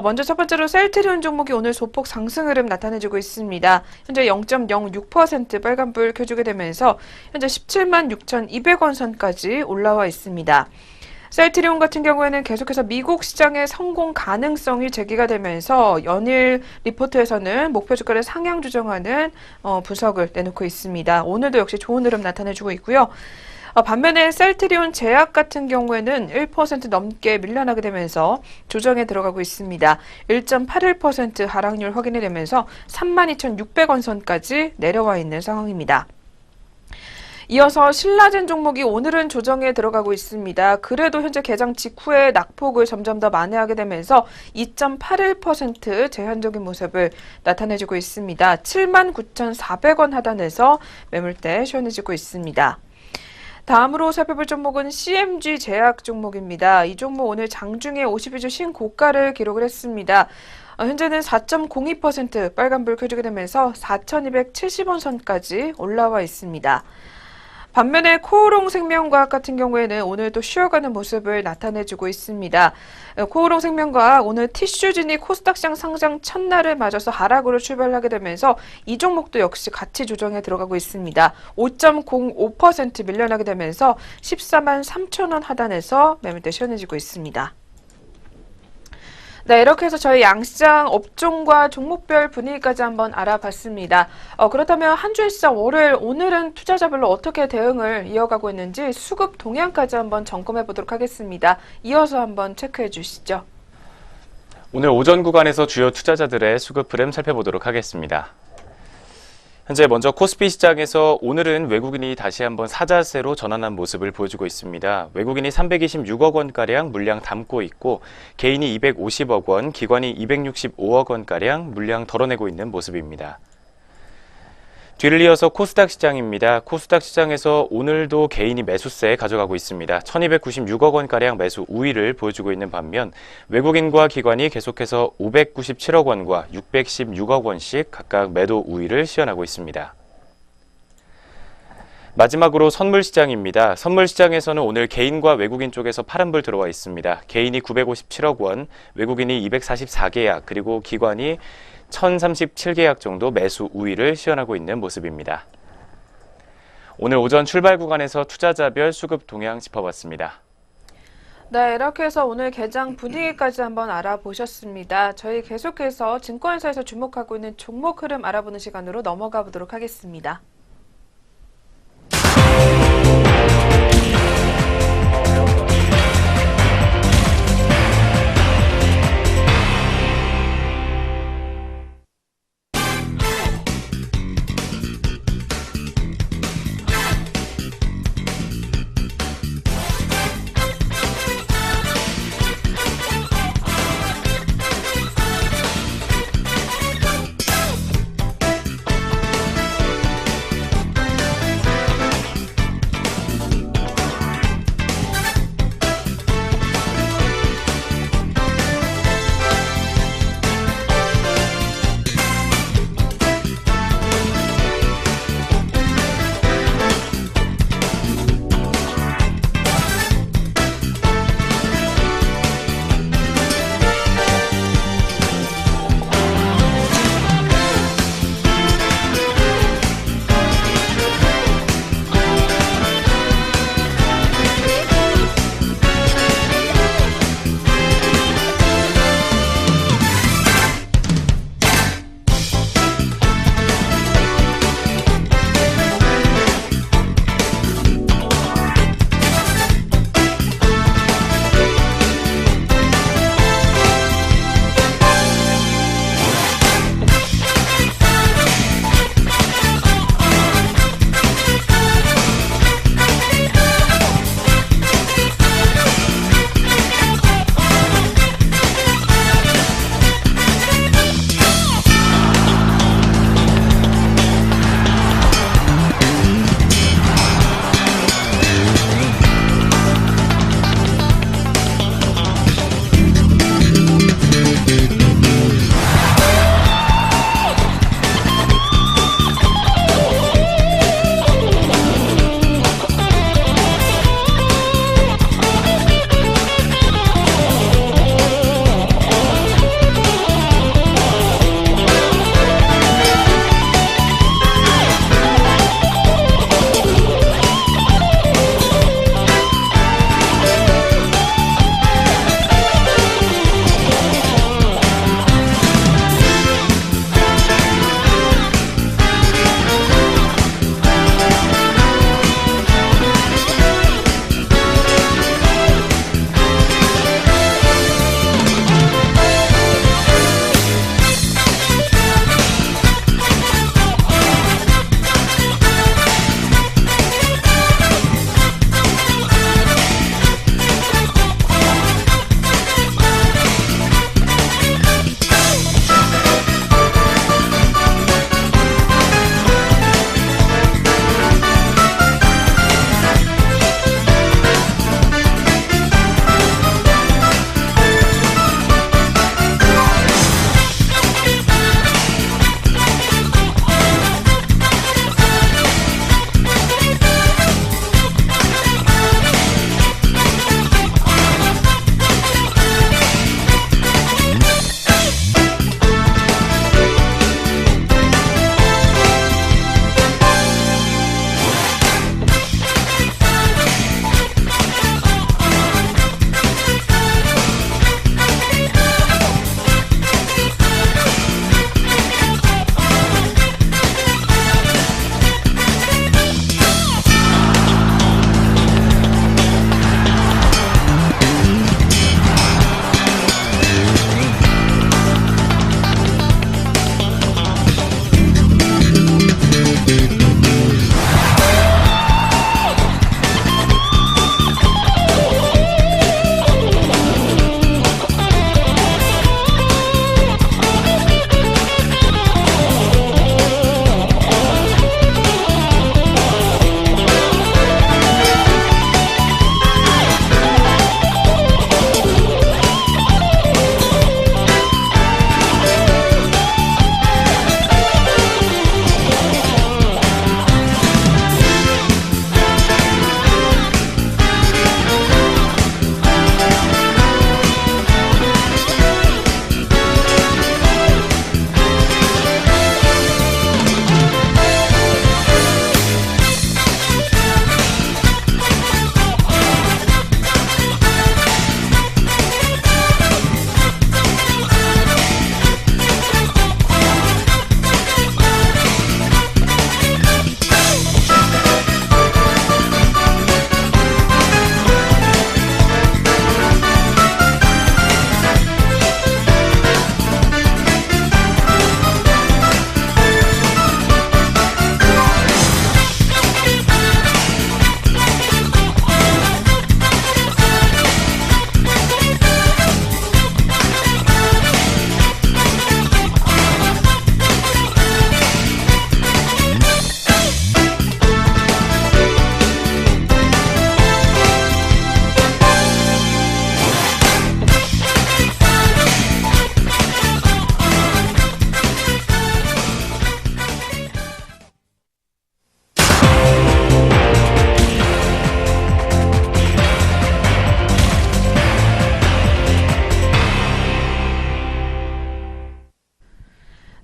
먼저 첫 번째로 셀트리온 종목이 오늘 소폭 상승 흐름 나타내주고 있습니다. 현재 0.06% 빨간불 켜주게 되면서 현재 17만 6,200원 선까지 올라와 있습니다. 셀트리온 같은 경우에는 계속해서 미국 시장의 성공 가능성이 제기가 되면서 연일 리포트에서는 목표 주가를 상향 조정하는 분석을 내놓고 있습니다. 오늘도 역시 좋은 흐름 나타내주고 있고요. 반면에 셀트리온 제약 같은 경우에는 1% 넘게 밀려나게 되면서 조정에 들어가고 있습니다. 1.81% 하락률 확인이 되면서 32,600원 선까지 내려와 있는 상황입니다. 이어서 신라젠 종목이 오늘은 조정에 들어가고 있습니다. 그래도 현재 개장 직후에 낙폭을 점점 더 만회하게 되면서 2.81% 제한적인 모습을 나타내주고 있습니다. 79,400원 하단에서 매물대 시원해지고 있습니다. 다음으로 살펴볼 종목은 CMG 제약 종목입니다. 이 종목 오늘 장중에 52주 신고가를 기록을 했습니다. 현재는 4.02% 빨간불 켜주게 되면서 4,270원 선까지 올라와 있습니다. 반면에 코오롱 생명과학 같은 경우에는 오늘 또 쉬어가는 모습을 나타내주고 있습니다. 코오롱 생명과학 오늘 티슈진이 코스닥 시장 상장 첫날을 맞아서 하락으로 출발하게 되면서 이 종목도 역시 같이 조정에 들어가고 있습니다. 5.05% 밀려나게 되면서 14만 3천 원 하단에서 매물대 시원해지고 있습니다. 네, 이렇게 해서 저희 양시장 업종과 종목별 분위기까지 한번 알아봤습니다. 그렇다면 한 주의 시장 월요일 오늘은 투자자별로 어떻게 대응을 이어가고 있는지 수급 동향까지 한번 점검해 보도록 하겠습니다. 이어서 한번 체크해 주시죠. 오늘 오전 구간에서 주요 투자자들의 수급 흐름 살펴보도록 하겠습니다. 현재 먼저 코스피 시장에서 오늘은 외국인이 다시 한번 사자세로 전환한 모습을 보여주고 있습니다. 외국인이 326억 원가량 물량 담고 있고 개인이 250억 원, 기관이 265억 원가량 물량 덜어내고 있는 모습입니다. 뒤를 이어서 코스닥 시장입니다. 코스닥 시장에서 오늘도 개인이 매수세 가져가고 있습니다. 1296억 원가량 매수 우위를 보여주고 있는 반면 외국인과 기관이 계속해서 597억 원과 616억 원씩 각각 매도 우위를 시현하고 있습니다. 마지막으로 선물시장입니다. 선물시장에서는 오늘 개인과 외국인 쪽에서 파란불 들어와 있습니다. 개인이 957억 원, 외국인이 244계약, 그리고 기관이 1037계약 정도 매수 우위를 시현하고 있는 모습입니다. 오늘 오전 출발 구간에서 투자자별 수급 동향 짚어봤습니다. 네, 이렇게 해서 오늘 개장 분위기까지 한번 알아보셨습니다. 저희 계속해서 증권사에서 주목하고 있는 종목 흐름 알아보는 시간으로 넘어가 보도록 하겠습니다.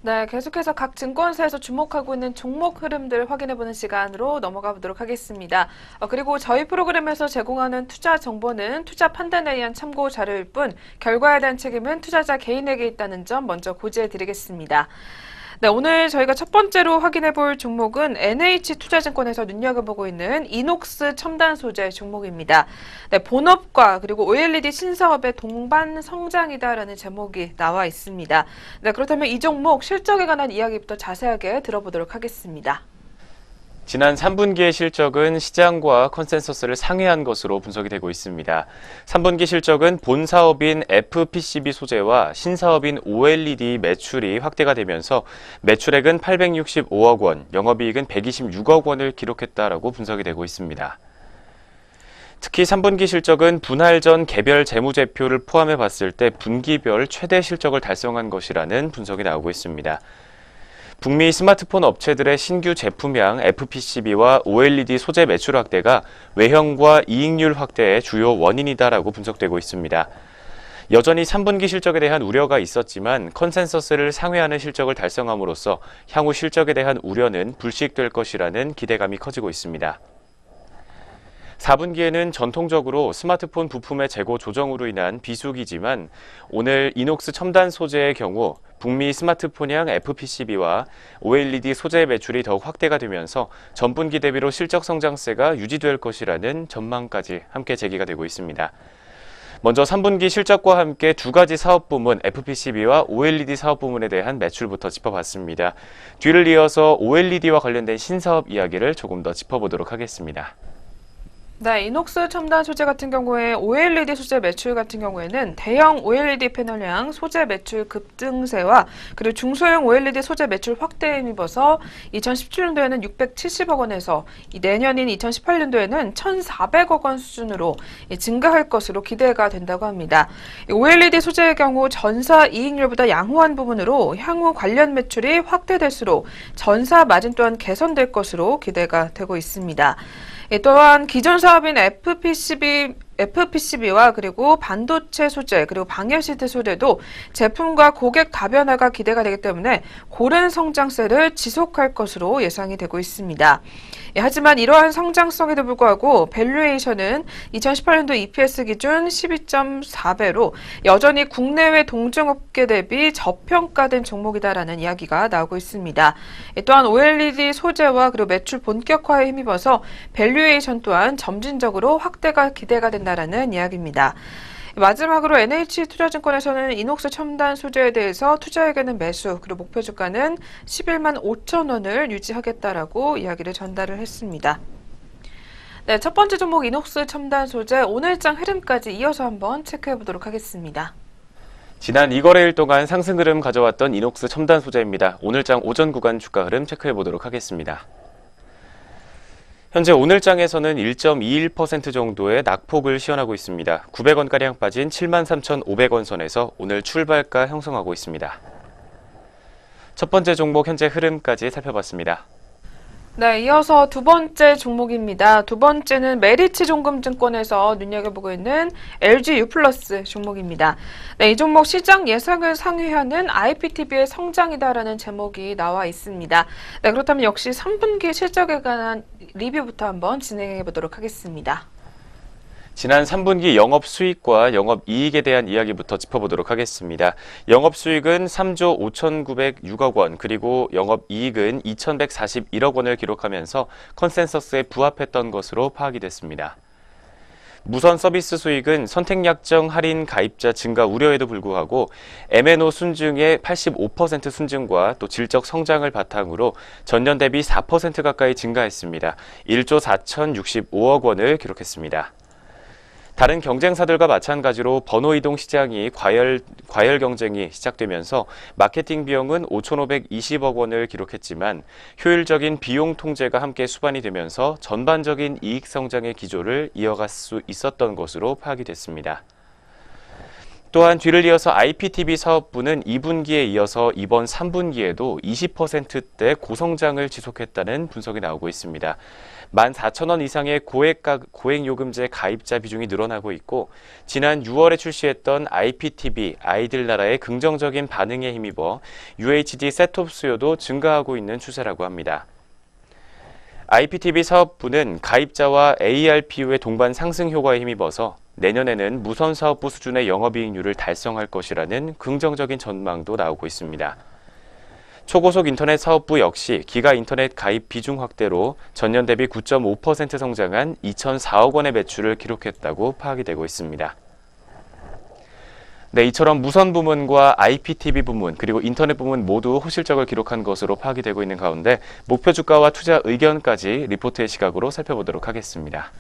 네, 계속해서 각 증권사에서 주목하고 있는 종목 흐름들 확인해보는 시간으로 넘어가 보도록 하겠습니다. 그리고 저희 프로그램에서 제공하는 투자 정보는 투자 판단에 의한 참고 자료일 뿐 결과에 대한 책임은 투자자 개인에게 있다는 점 먼저 고지해드리겠습니다. 네, 오늘 저희가 첫 번째로 확인해볼 종목은 NH투자증권에서 눈여겨보고 있는 이녹스 첨단 소재 종목입니다. 네, 본업과 그리고 OLED 신사업의 동반 성장이다라는 제목이 나와 있습니다. 네, 그렇다면 이 종목 실적에 관한 이야기부터 자세하게 들어보도록 하겠습니다. 지난 3분기의 실적은 시장과 컨센서스를 상회한 것으로 분석이 되고 있습니다. 3분기 실적은 본 사업인 FPCB 소재와 신사업인 OLED 매출이 확대가 되면서 매출액은 865억 원, 영업이익은 126억 원을 기록했다라고 분석이 되고 있습니다. 특히 3분기 실적은 분할 전 개별 재무제표를 포함해 봤을 때 분기별 최대 실적을 달성한 것이라는 분석이 나오고 있습니다. 북미 스마트폰 업체들의 신규 제품향 FPCB와 OLED 소재 매출 확대가 외형과 이익률 확대의 주요 원인이다라고 분석되고 있습니다. 여전히 3분기 실적에 대한 우려가 있었지만 컨센서스를 상회하는 실적을 달성함으로써 향후 실적에 대한 우려는 불식될 것이라는 기대감이 커지고 있습니다. 4분기에는 전통적으로 스마트폰 부품의 재고 조정으로 인한 비수기지만 오늘 이녹스 첨단 소재의 경우 북미 스마트폰향 FPCB와 OLED 소재 매출이 더욱 확대가 되면서 전분기 대비로 실적 성장세가 유지될 것이라는 전망까지 함께 제기가 되고 있습니다. 먼저 3분기 실적과 함께 두 가지 사업 부문 FPCB와 OLED 사업 부문에 대한 매출부터 짚어봤습니다. 뒤를 이어서 OLED와 관련된 신사업 이야기를 조금 더 짚어보도록 하겠습니다. 네, 이녹스 첨단 소재 같은 경우에 OLED 소재 매출 같은 경우에는 대형 OLED 패널량 소재 매출 급등세와 그리고 중소형 OLED 소재 매출 확대에 힘입어서 2017년도에는 670억 원에서 내년인 2018년도에는 1,400억 원 수준으로 증가할 것으로 기대가 된다고 합니다. OLED 소재의 경우 전사 이익률보다 양호한 부분으로 향후 관련 매출이 확대될수록 전사 마진 또한 개선될 것으로 기대가 되고 있습니다. 또한 기존 사업인 FPCB와 그리고 반도체 소재 그리고 방열 시트 소재도 제품과 고객 다변화가 기대가 되기 때문에 고른 성장세를 지속할 것으로 예상이 되고 있습니다. 하지만 이러한 성장성에도 불구하고 밸류에이션은 2018년도 EPS 기준 12.4배로 여전히 국내외 동종업계 대비 저평가된 종목이다라는 이야기가 나오고 있습니다. 또한 OLED 소재와 그리고 매출 본격화에 힘입어서 밸류에이션 또한 점진적으로 확대가 기대가 된다라는 이야기입니다. 마지막으로 NH투자증권에서는 이녹스 첨단 소재에 대해서 투자에게는 매수, 그리고 목표 주가는 11만 5천 원을 유지하겠다라고 이야기를 전달을 했습니다. 네, 첫 번째 종목 이녹스 첨단 소재 오늘장 흐름까지 이어서 한번 체크해 보도록 하겠습니다. 지난 2거래일 동안 상승 흐름 가져왔던 이녹스 첨단 소재입니다. 오늘장 오전 구간 주가 흐름 체크해 보도록 하겠습니다. 현재 오늘장에서는 1.21% 정도의 낙폭을 시현하고 있습니다. 900원가량 빠진 73,500원 선에서 오늘 출발가 형성하고 있습니다. 첫 번째 종목 현재 흐름까지 살펴봤습니다. 네, 이어서 두 번째 종목입니다. 두 번째는 메리츠종금증권에서 눈여겨보고 있는 LG유플러스 종목입니다. 네, 이 종목 시장 예상을 상회하는 IPTV의 성장이다라는 제목이 나와 있습니다. 네, 그렇다면 역시 3분기 실적에 관한 리뷰부터 한번 진행해 보도록 하겠습니다. 지난 3분기 영업수익과 영업이익에 대한 이야기부터 짚어보도록 하겠습니다. 영업수익은 3조 5,906억 원, 그리고 영업이익은 2,141억 원을 기록하면서 컨센서스에 부합했던 것으로 파악이 됐습니다. 무선 서비스 수익은 선택약정 할인 가입자 증가 우려에도 불구하고 MNO 순증의 85% 순증과 또 질적 성장을 바탕으로 전년 대비 4% 가까이 증가했습니다. 1조 4,065억 원을 기록했습니다. 다른 경쟁사들과 마찬가지로 번호 이동 시장이 과열 경쟁이 시작되면서 마케팅 비용은 5,520억 원을 기록했지만 효율적인 비용 통제가 함께 수반이 되면서 전반적인 이익 성장의 기조를 이어갈 수 있었던 것으로 파악이 됐습니다. 또한 뒤를 이어서 IPTV 사업부는 2분기에 이어서 이번 3분기에도 20%대 고성장을 지속했다는 분석이 나오고 있습니다. 14,000원 이상의 고액요금제 가입자 비중이 늘어나고 있고 지난 6월에 출시했던 IPTV 아이들나라의 긍정적인 반응에 힘입어 UHD 셋톱 수요도 증가하고 있는 추세라고 합니다. IPTV 사업부는 가입자와 ARPU의 동반 상승 효과에 힘입어서 내년에는 무선 사업부 수준의 영업이익률을 달성할 것이라는 긍정적인 전망도 나오고 있습니다. 초고속 인터넷 사업부 역시 기가 인터넷 가입 비중 확대로 전년 대비 9.5% 성장한 2,004억 원의 매출을 기록했다고 파악이 되고 있습니다. 네, 이처럼 무선 부문과 IPTV 부문 그리고 인터넷 부문 모두 호실적을 기록한 것으로 파악이 되고 있는 가운데 목표 주가와 투자 의견까지 리포트의 시각으로 살펴보도록 하겠습니다.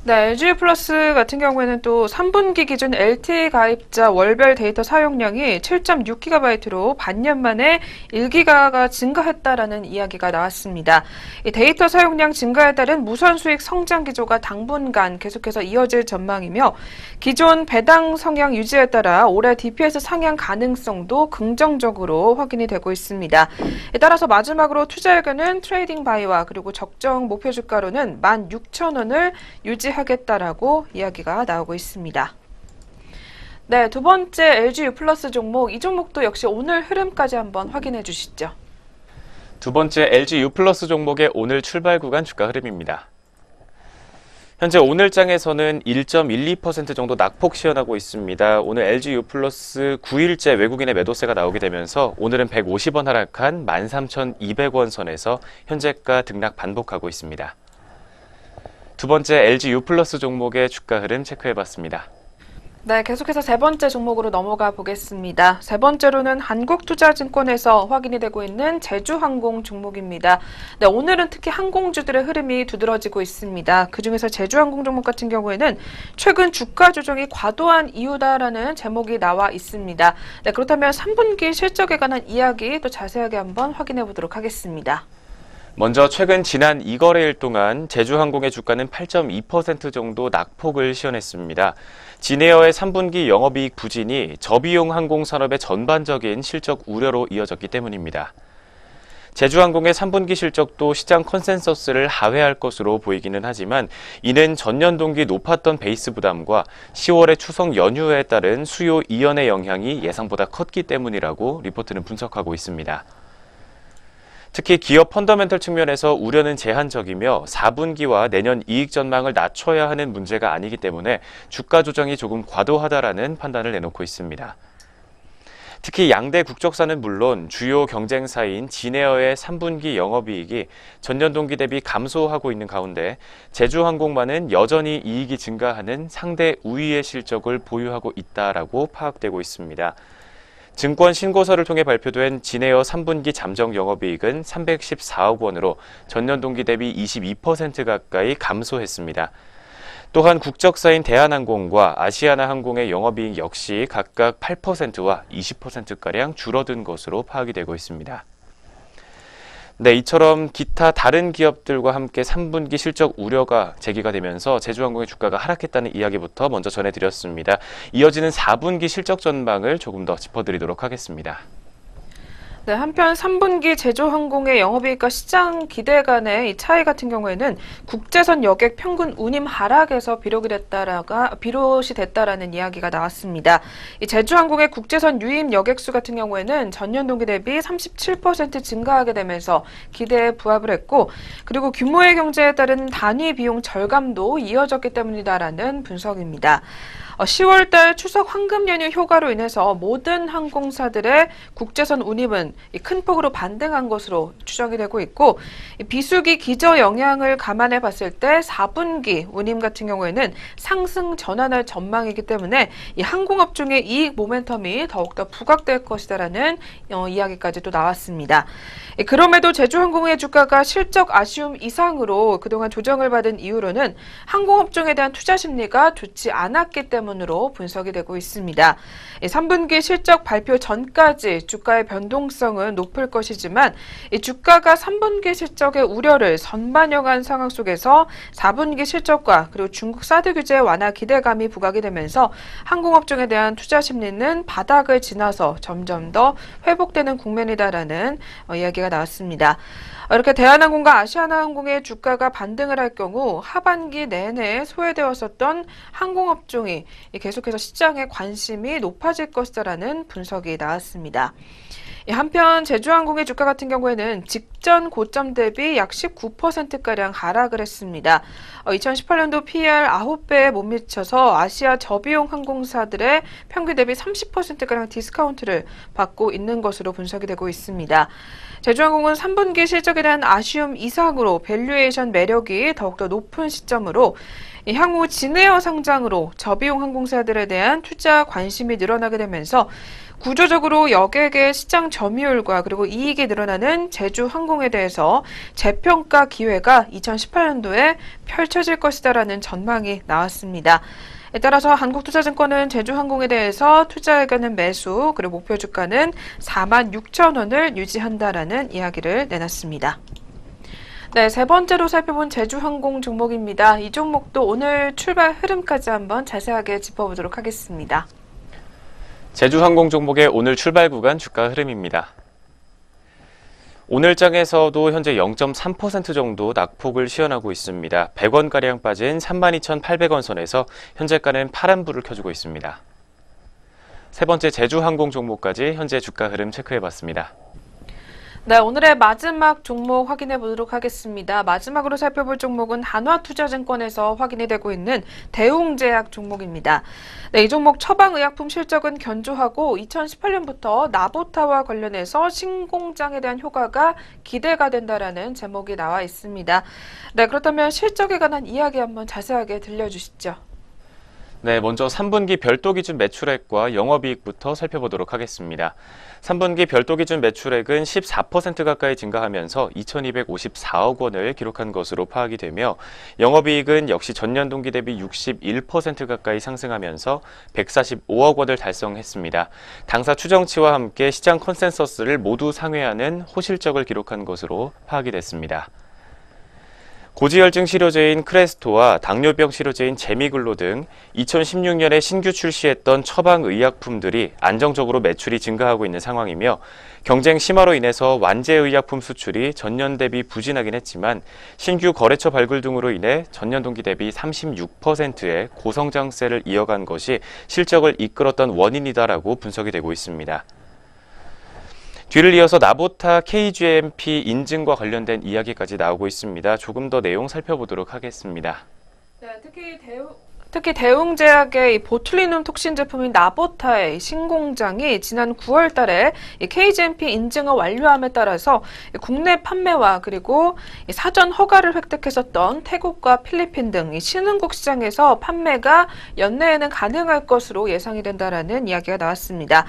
네, LG 플러스 같은 경우에는 또 3분기 기준 LTE 가입자 월별 데이터 사용량이 7.6GB로 반년 만에 1기가가 증가했다라는 이야기가 나왔습니다. 이 데이터 사용량 증가에 따른 무선 수익 성장 기조가 당분간 계속해서 이어질 전망이며 기존 배당 성향 유지에 따라 올해 DPS 상향 가능성도 긍정적으로 확인이 되고 있습니다. 따라서 마지막으로 투자 의견은 트레이딩 바이와 그리고 적정 목표 주가로는 16,000원을 유지하겠다라고 이야기가 나오고 있습니다. 네, 두 번째 LG U+ 종목, 이 종목도 역시 오늘 흐름까지 한번 확인해 주시죠. 두 번째 LG U+ 종목의 오늘 출발 구간 주가 흐름입니다. 현재 오늘장에서는 1.12% 정도 낙폭 시현하고 있습니다. 오늘 LG U+ 9일째 외국인의 매도세가 나오게 되면서 오늘은 150원 하락한 13,200원 선에서 현재가 등락 반복하고 있습니다. 두 번째 LG U+ 종목의 주가 흐름 체크해봤습니다. 네, 계속해서 세 번째 종목으로 넘어가 보겠습니다. 세 번째로는 한국투자증권에서 확인이 되고 있는 제주항공 종목입니다. 네, 오늘은 특히 항공주들의 흐름이 두드러지고 있습니다. 그중에서 제주항공 종목 같은 경우에는 최근 주가 조정이 과도한 이유다라는 제목이 나와 있습니다. 네, 그렇다면 3분기 실적에 관한 이야기 또 자세하게 한번 확인해 보도록 하겠습니다. 먼저 최근 지난 2거래일 동안 제주항공의 주가는 8.2% 정도 낙폭을 시현했습니다. 진에어의 3분기 영업이익 부진이 저비용 항공산업의 전반적인 실적 우려로 이어졌기 때문입니다. 제주항공의 3분기 실적도 시장 컨센서스를 하회할 것으로 보이기는 하지만 이는 전년 동기 높았던 베이스 부담과 10월의 추석 연휴에 따른 수요 이연의 영향이 예상보다 컸기 때문이라고 리포트는 분석하고 있습니다. 특히 기업 펀더멘털 측면에서 우려는 제한적이며 4분기와 내년 이익 전망을 낮춰야 하는 문제가 아니기 때문에 주가 조정이 조금 과도하다라는 판단을 내놓고 있습니다. 특히 양대 국적사는 물론 주요 경쟁사인 진에어의 3분기 영업이익이 전년 동기 대비 감소하고 있는 가운데 제주항공만은 여전히 이익이 증가하는 상대 우위의 실적을 보유하고 있다라고 파악되고 있습니다. 증권 신고서를 통해 발표된 진에어 3분기 잠정 영업이익은 314억 원으로 전년 동기 대비 22% 가까이 감소했습니다. 또한 국적사인 대한항공과 아시아나항공의 영업이익 역시 각각 8%와 20%가량 줄어든 것으로 파악이 되고 있습니다. 네, 이처럼 기타 다른 기업들과 함께 3분기 실적 우려가 제기가 되면서 제주항공의 주가가 하락했다는 이야기부터 먼저 전해드렸습니다. 이어지는 4분기 실적 전망을 조금 더 짚어드리도록 하겠습니다. 네, 한편 3분기 제주항공의 영업이익과 시장 기대 간의 이 차이 같은 경우에는 국제선 여객 평균 운임 하락에서 비롯이 됐다라는 이야기가 나왔습니다. 이 제주항공의 국제선 유임 여객수 같은 경우에는 전년 동기 대비 37% 증가하게 되면서 기대에 부합을 했고, 그리고 규모의 경제에 따른 단위 비용 절감도 이어졌기 때문이다라는 분석입니다. 10월달 추석 황금 연휴 효과로 인해서 모든 항공사들의 국제선 운임은 큰 폭으로 반등한 것으로 추정이 되고 있고, 비수기 기저 영향을 감안해 봤을 때 4분기 운임 같은 경우에는 상승 전환할 전망이기 때문에 이 항공업종의 이익 모멘텀이 더욱더 부각될 것이다라는 이야기까지 또 나왔습니다. 그럼에도 제주항공의 주가가 실적 아쉬움 이상으로 그동안 조정을 받은 이유로는 항공업종에 대한 투자 심리가 좋지 않았기 때문에 때문으로 분석이 되고 있습니다. 3분기 실적 발표 전까지 주가의 변동성은 높을 것이지만 이 주가가 3분기 실적의 우려를 선반영한 상황 속에서 4분기 실적과 그리고 중국 사드 규제 완화 기대감이 부각이 되면서 항공업종에 대한 투자 심리는 바닥을 지나서 점점 더 회복되는 국면이다라는 이야기가 나왔습니다. 이렇게 대한항공과 아시아나항공의 주가가 반등을 할 경우 하반기 내내 소외되었었던 항공업종이 계속해서 시장의 관심이 높아질 것이다라는 분석이 나왔습니다. 한편 제주항공의 주가 같은 경우에는 직전 고점 대비 약 19%가량 하락을 했습니다. 2018년도 PER 9배에 못 미쳐서 아시아 저비용 항공사들의 평균 대비 30%가량 디스카운트를 받고 있는 것으로 분석이 되고 있습니다. 제주항공은 3분기 실적에 대한 아쉬움 이상으로 밸류에이션 매력이 더욱더 높은 시점으로 향후 진에어 상장으로 저비용 항공사들에 대한 투자 관심이 늘어나게 되면서 구조적으로 여객의 시장 점유율과 그리고 이익이 늘어나는 제주항공에 대해서 재평가 기회가 2018년도에 펼쳐질 것이다라는 전망이 나왔습니다. 따라서 한국투자증권은 제주항공에 대해서 투자 의견은 매수, 그리고 목표 주가는 46,000원을 유지한다라는 이야기를 내놨습니다. 네, 세 번째로 살펴본 제주항공 종목입니다. 이 종목도 오늘 출발 흐름까지 한번 자세하게 짚어보도록 하겠습니다. 제주항공 종목의 오늘 출발 구간 주가 흐름입니다. 오늘 장에서도 현재 0.3% 정도 낙폭을 시현하고 있습니다. 100원가량 빠진 32,800원 선에서 현재가는 파란불을 켜주고 있습니다. 세 번째 제주항공 종목까지 현재 주가 흐름 체크해봤습니다. 네, 오늘의 마지막 종목 확인해 보도록 하겠습니다. 마지막으로 살펴볼 종목은 한화투자증권에서 확인이 되고 있는 대웅제약 종목입니다. 네, 이 종목 처방의약품 실적은 견조하고 2018년부터 나보타와 관련해서 신공장에 대한 효과가 기대가 된다라는 제목이 나와 있습니다. 네, 그렇다면 실적에 관한 이야기 한번 자세하게 들려주시죠. 네, 먼저 3분기 별도 기준 매출액과 영업이익부터 살펴보도록 하겠습니다. 3분기 별도 기준 매출액은 14% 가까이 증가하면서 2,254억 원을 기록한 것으로 파악이 되며 영업이익은 역시 전년 동기 대비 61% 가까이 상승하면서 145억 원을 달성했습니다. 당사 추정치와 함께 시장 컨센서스를 모두 상회하는 호실적을 기록한 것으로 파악이 됐습니다. 고지혈증 치료제인 크레스토와 당뇨병 치료제인 제미글로 등 2016년에 신규 출시했던 처방의약품들이 안정적으로 매출이 증가하고 있는 상황이며 경쟁 심화로 인해서 완제의약품 수출이 전년 대비 부진하긴 했지만 신규 거래처 발굴 등으로 인해 전년 동기 대비 36%의 고성장세를 이어간 것이 실적을 이끌었던 원인이다라고 분석이 되고 있습니다. 뒤를 이어서 나보타 KGMP 인증과 관련된 이야기까지 나오고 있습니다. 조금 더 내용 살펴보도록 하겠습니다. 네, 특히 대웅제약의 이 보툴리눔 톡신 제품인 나보타의 신공장이 지난 9월 달에 KGMP 인증을 완료함에 따라서 국내 판매와 그리고 사전 허가를 획득했었던 태국과 필리핀 등 신흥국 시장에서 판매가 연내에는 가능할 것으로 예상이 된다라는 이야기가 나왔습니다.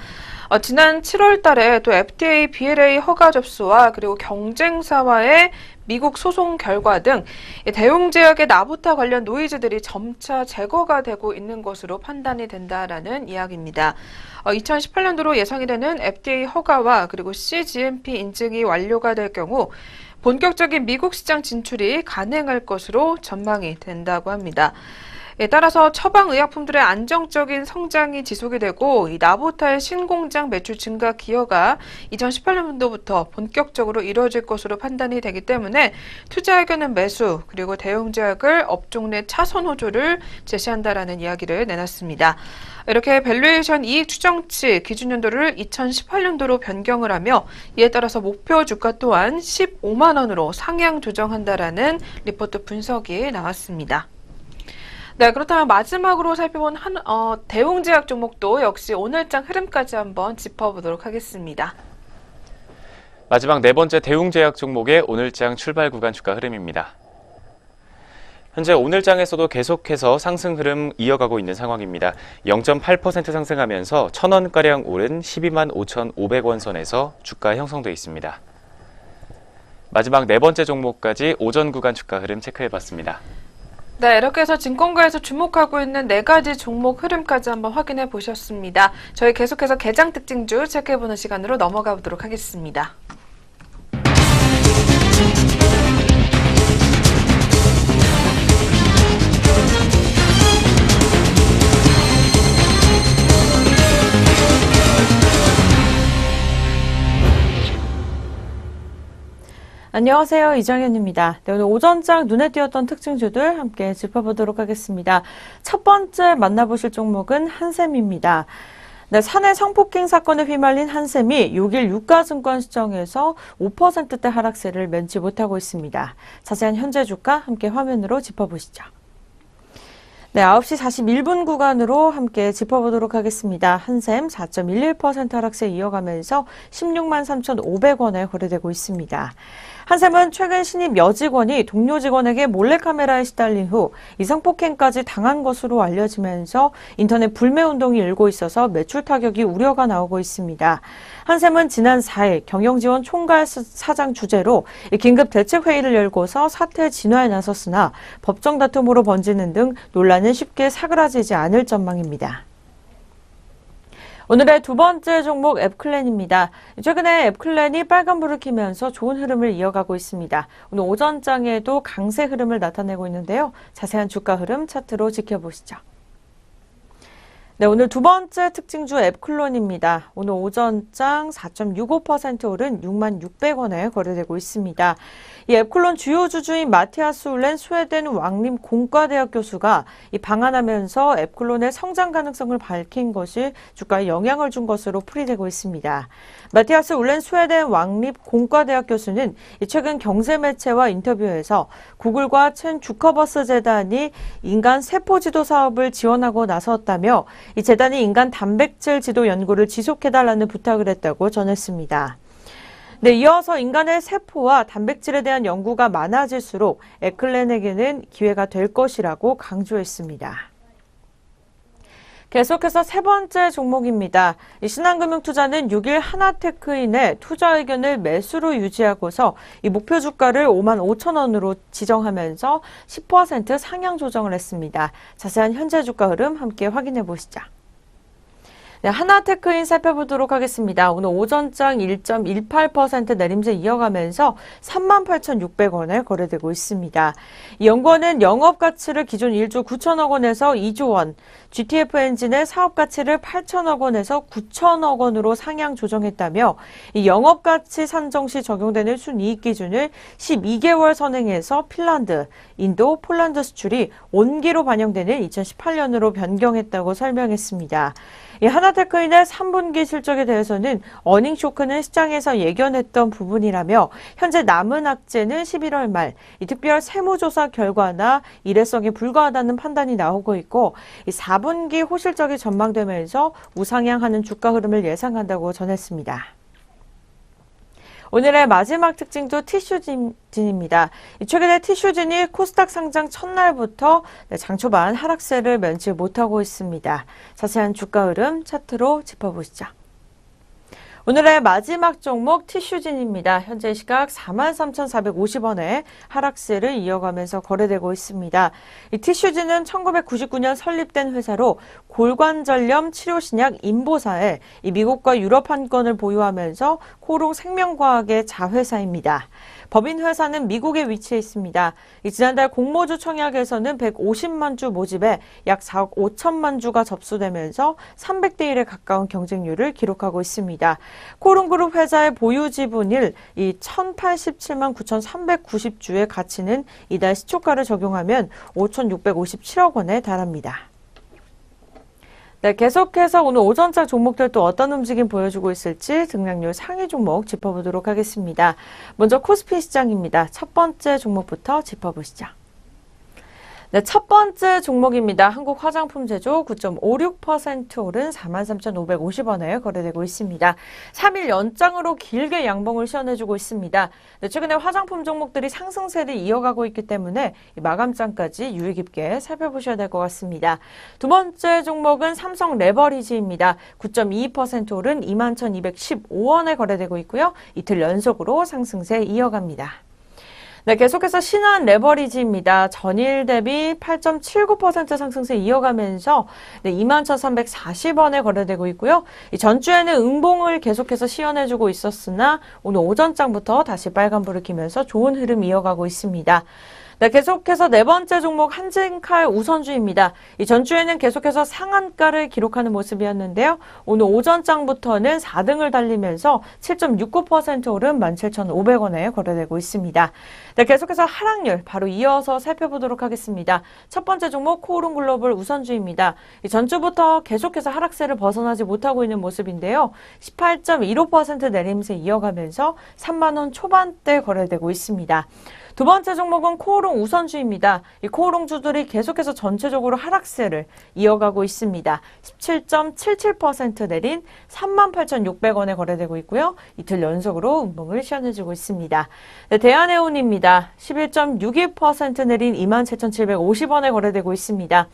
지난 7월 달에 또 FDA, BLA 허가 접수와 그리고 경쟁사와의 미국 소송 결과 등 대웅제약의 나보타 관련 노이즈들이 점차 제거가 되고 있는 것으로 판단이 된다라는 이야기입니다. 2018년도로 예상이 되는 FDA 허가와 그리고 CGMP 인증이 완료가 될 경우 본격적인 미국 시장 진출이 가능할 것으로 전망이 된다고 합니다. 따라서 처방의약품들의 안정적인 성장이 지속이 되고 이 나보타의 신공장 매출 증가 기여가 2018년도부터 본격적으로 이루어질 것으로 판단이 되기 때문에 투자 의견은 매수, 그리고 대웅제약을 업종 내 차선 호조를 제시한다라는 이야기를 내놨습니다. 이렇게 밸류에이션 이익 추정치 기준연도를 2018년도로 변경을 하며 이에 따라서 목표 주가 또한 15만 원으로 상향 조정한다라는 리포트 분석이 나왔습니다. 네, 그렇다면 마지막으로 살펴본 대웅제약 종목도 역시 오늘장 흐름까지 한번 짚어보도록 하겠습니다. 마지막 네 번째 대웅제약 종목의 오늘장 출발 구간 주가 흐름입니다. 현재 오늘장에서도 계속해서 상승 흐름 이어가고 있는 상황입니다. 0.8% 상승하면서 1,000원가량 오른 12만 5,500원 선에서 주가 형성돼 있습니다. 마지막 네 번째 종목까지 오전 구간 주가 흐름 체크해봤습니다. 네, 이렇게 해서 증권가에서 주목하고 있는 4가지 종목 흐름까지 한번 확인해 보셨습니다. 저희 계속해서 개장 특징주 체크해보는 시간으로 넘어가 보도록 하겠습니다. 안녕하세요. 이정현입니다. 네, 오늘 오전장 눈에 띄었던 특징주들 함께 짚어보도록 하겠습니다. 첫 번째 만나보실 종목은 한샘입니다. 네, 사내 성폭행 사건에 휘말린 한샘이 6일 유가증권 시장에서 5%대 하락세를 면치 못하고 있습니다. 자세한 현재 주가 함께 화면으로 짚어보시죠. 네, 9시 41분 구간으로 함께 짚어보도록 하겠습니다. 한샘 4.11% 하락세 이어가면서 16만 3,500원에 거래되고 있습니다. 한샘은 최근 신입 여직원이 동료 직원에게 몰래카메라에 시달린 후 이성폭행까지 당한 것으로 알려지면서 인터넷 불매운동이 일고 있어서 매출 타격이 우려가 나오고 있습니다. 한샘은 지난 4일 경영지원 총괄 사장 주재로 긴급 대책회의를 열고서 사태 진화에 나섰으나 법정 다툼으로 번지는 등 논란은 쉽게 사그라지지 않을 전망입니다. 오늘의 두 번째 종목 앱클랜입니다. 최근에 앱클랜이 빨간불을 켜면서 좋은 흐름을 이어가고 있습니다. 오늘 오전장에도 강세 흐름을 나타내고 있는데요. 자세한 주가 흐름 차트로 지켜보시죠. 네, 오늘 두 번째 특징주 앱클론입니다. 오늘 오전장 4.65% 오른 6만 600원에 거래되고 있습니다. 이 앱클론 주요 주주인 마티아스 울렌 스웨덴 왕림 공과대학 교수가 방한하면서 앱클론의 성장 가능성을 밝힌 것이 주가에 영향을 준 것으로 풀이되고 있습니다. 마티아스 울렌 스웨덴 왕립 공과대학 교수는 최근 경제 매체와 인터뷰에서 구글과 첸 주커버스 재단이 인간 세포 지도 사업을 지원하고 나섰다며 이 재단이 인간 단백질 지도 연구를 지속해달라는 부탁을 했다고 전했습니다. 네, 이어서 인간의 세포와 단백질에 대한 연구가 많아질수록 앱클랜에게는 기회가 될 것이라고 강조했습니다. 계속해서 세 번째 종목입니다. 신한금융투자는 6일 하나테크인의 투자 의견을 매수로 유지하고서 이 목표 주가를 5만 5천 원으로 지정하면서 10% 상향 조정을 했습니다. 자세한 현재 주가 흐름 함께 확인해 보시죠. 네, 하나테크인 살펴보도록 하겠습니다. 오늘 오전장 1.18% 내림세 이어가면서 38,600원에 거래되고 있습니다. 이 연구원은 영업가치를 기존 1조 9천억 원에서 2조 원, GTF 엔진의 사업가치를 8천억 원에서 9천억 원으로 상향 조정했다며 이 영업가치 산정 시 적용되는 순이익 기준을 12개월 선행해서 핀란드, 인도, 폴란드 수출이 온기로 반영되는 2018년으로 변경했다고 설명했습니다. 이 하나테크인의 3분기 실적에 대해서는 어닝 쇼크는 시장에서 예견했던 부분이라며 현재 남은 악재는 11월 말 이 특별 세무조사 결과나 일회성에 불과하다는 판단이 나오고 있고 이 4분기 호실적이 전망되면서 우상향하는 주가 흐름을 예상한다고 전했습니다. 오늘의 마지막 특징도 티슈진입니다. 최근에 티슈진이 코스닥 상장 첫날부터 장 초반 하락세를 면치 못하고 있습니다. 자세한 주가 흐름 차트로 짚어보시죠. 오늘의 마지막 종목 티슈진입니다. 현재 시각 43,450원에 하락세를 이어가면서 거래되고 있습니다. 이 티슈진은 1999년 설립된 회사로 골관절염 치료신약 인보사에 이 미국과 유럽 한 건을 보유하면서 코롱 생명과학의 자회사입니다. 법인 회사는 미국에 위치해 있습니다. 지난달 공모주 청약에서는 150만 주 모집에 약 4억 5천만 주가 접수되면서 300대 1에 가까운 경쟁률을 기록하고 있습니다. 코롱그룹 회사의 보유 지분일 이 1,087만 9,390주의 가치는 이달 시초가를 적용하면 5,657억 원에 달합니다. 네, 계속해서 오늘 오전장 종목들 또 어떤 움직임 보여주고 있을지 등락률 상위 종목 짚어보도록 하겠습니다. 먼저 코스피 시장입니다. 첫 번째 종목부터 짚어보시죠. 네, 첫 번째 종목입니다. 한국 화장품 제조 9.56% 오른 43,550원에 거래되고 있습니다. 3일 연장으로 길게 양봉을 시연해주고 있습니다. 네, 최근에 화장품 종목들이 상승세를 이어가고 있기 때문에 마감장까지 유의 깊게 살펴보셔야 될 것 같습니다. 두 번째 종목은 삼성 레버리지입니다. 9.22% 오른 21,215원에 거래되고 있고요. 이틀 연속으로 상승세 이어갑니다. 네, 계속해서 신한 레버리지입니다. 전일 대비 8.79% 상승세 이어가면서 21,340원에 거래되고 있고요. 이 전주에는 응봉을 계속해서 시연해주고 있었으나 오늘 오전장부터 다시 빨간불을 켜면서 좋은 흐름 이어가고 있습니다. 네, 계속해서 네 번째 종목 한진칼 우선주입니다. 이 전주에는 계속해서 상한가를 기록하는 모습이었는데요. 오늘 오전장부터는 4등을 달리면서 7.69% 오른 17,500원에 거래되고 있습니다. 네, 계속해서 하락률 바로 이어서 살펴보도록 하겠습니다. 첫 번째 종목 코오롱 글로벌 우선주입니다. 이 전주부터 계속해서 하락세를 벗어나지 못하고 있는 모습인데요. 18.15% 내림세 이어가면서 3만 원 초반대 거래되고 있습니다. 두 번째 종목은 코오롱 우선주입니다. 이 코오롱 주들이 계속해서 전체적으로 하락세를 이어가고 있습니다. 17.77% 내린 38,600원에 거래되고 있고요. 이틀 연속으로 음봉을 시연해주고 있습니다. 네, 대한해운입니다. 11.62% 내린 27,750원에 거래되고 있습니다.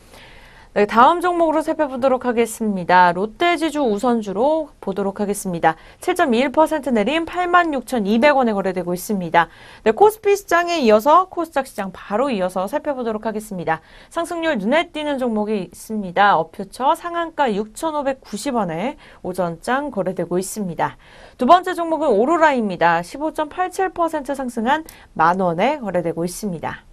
네, 다음 종목으로 살펴보도록 하겠습니다. 롯데지주 우선주로 보도록 하겠습니다. 7.21% 내린 86,200원에 거래되고 있습니다. 네, 코스피 시장에 이어서 코스닥 시장 바로 이어서 살펴보도록 하겠습니다. 상승률 눈에 띄는 종목이 있습니다. 업퓨처 상한가 6,590원에 오전장 거래되고 있습니다. 두 번째 종목은 오로라입니다. 15.87% 상승한 만원에 거래되고 있습니다.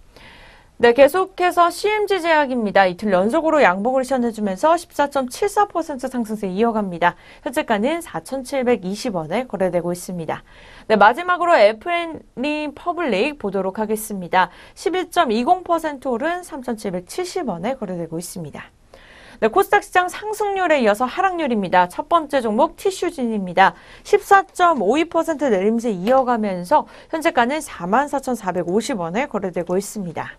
네, 계속해서 CMG 제약입니다. 이틀 연속으로 양봉을 시연해주면서 14.74% 상승세 이어갑니다. 현재가는 4,720원에 거래되고 있습니다. 네, 마지막으로 F&E 퍼블릭 보도록 하겠습니다. 11.20% 오른 3,770원에 거래되고 있습니다. 네, 코스닥 시장 상승률에 이어서 하락률입니다. 첫 번째 종목 티슈진입니다. 14.52% 내림세 이어가면서 현재가는 44,450원에 거래되고 있습니다.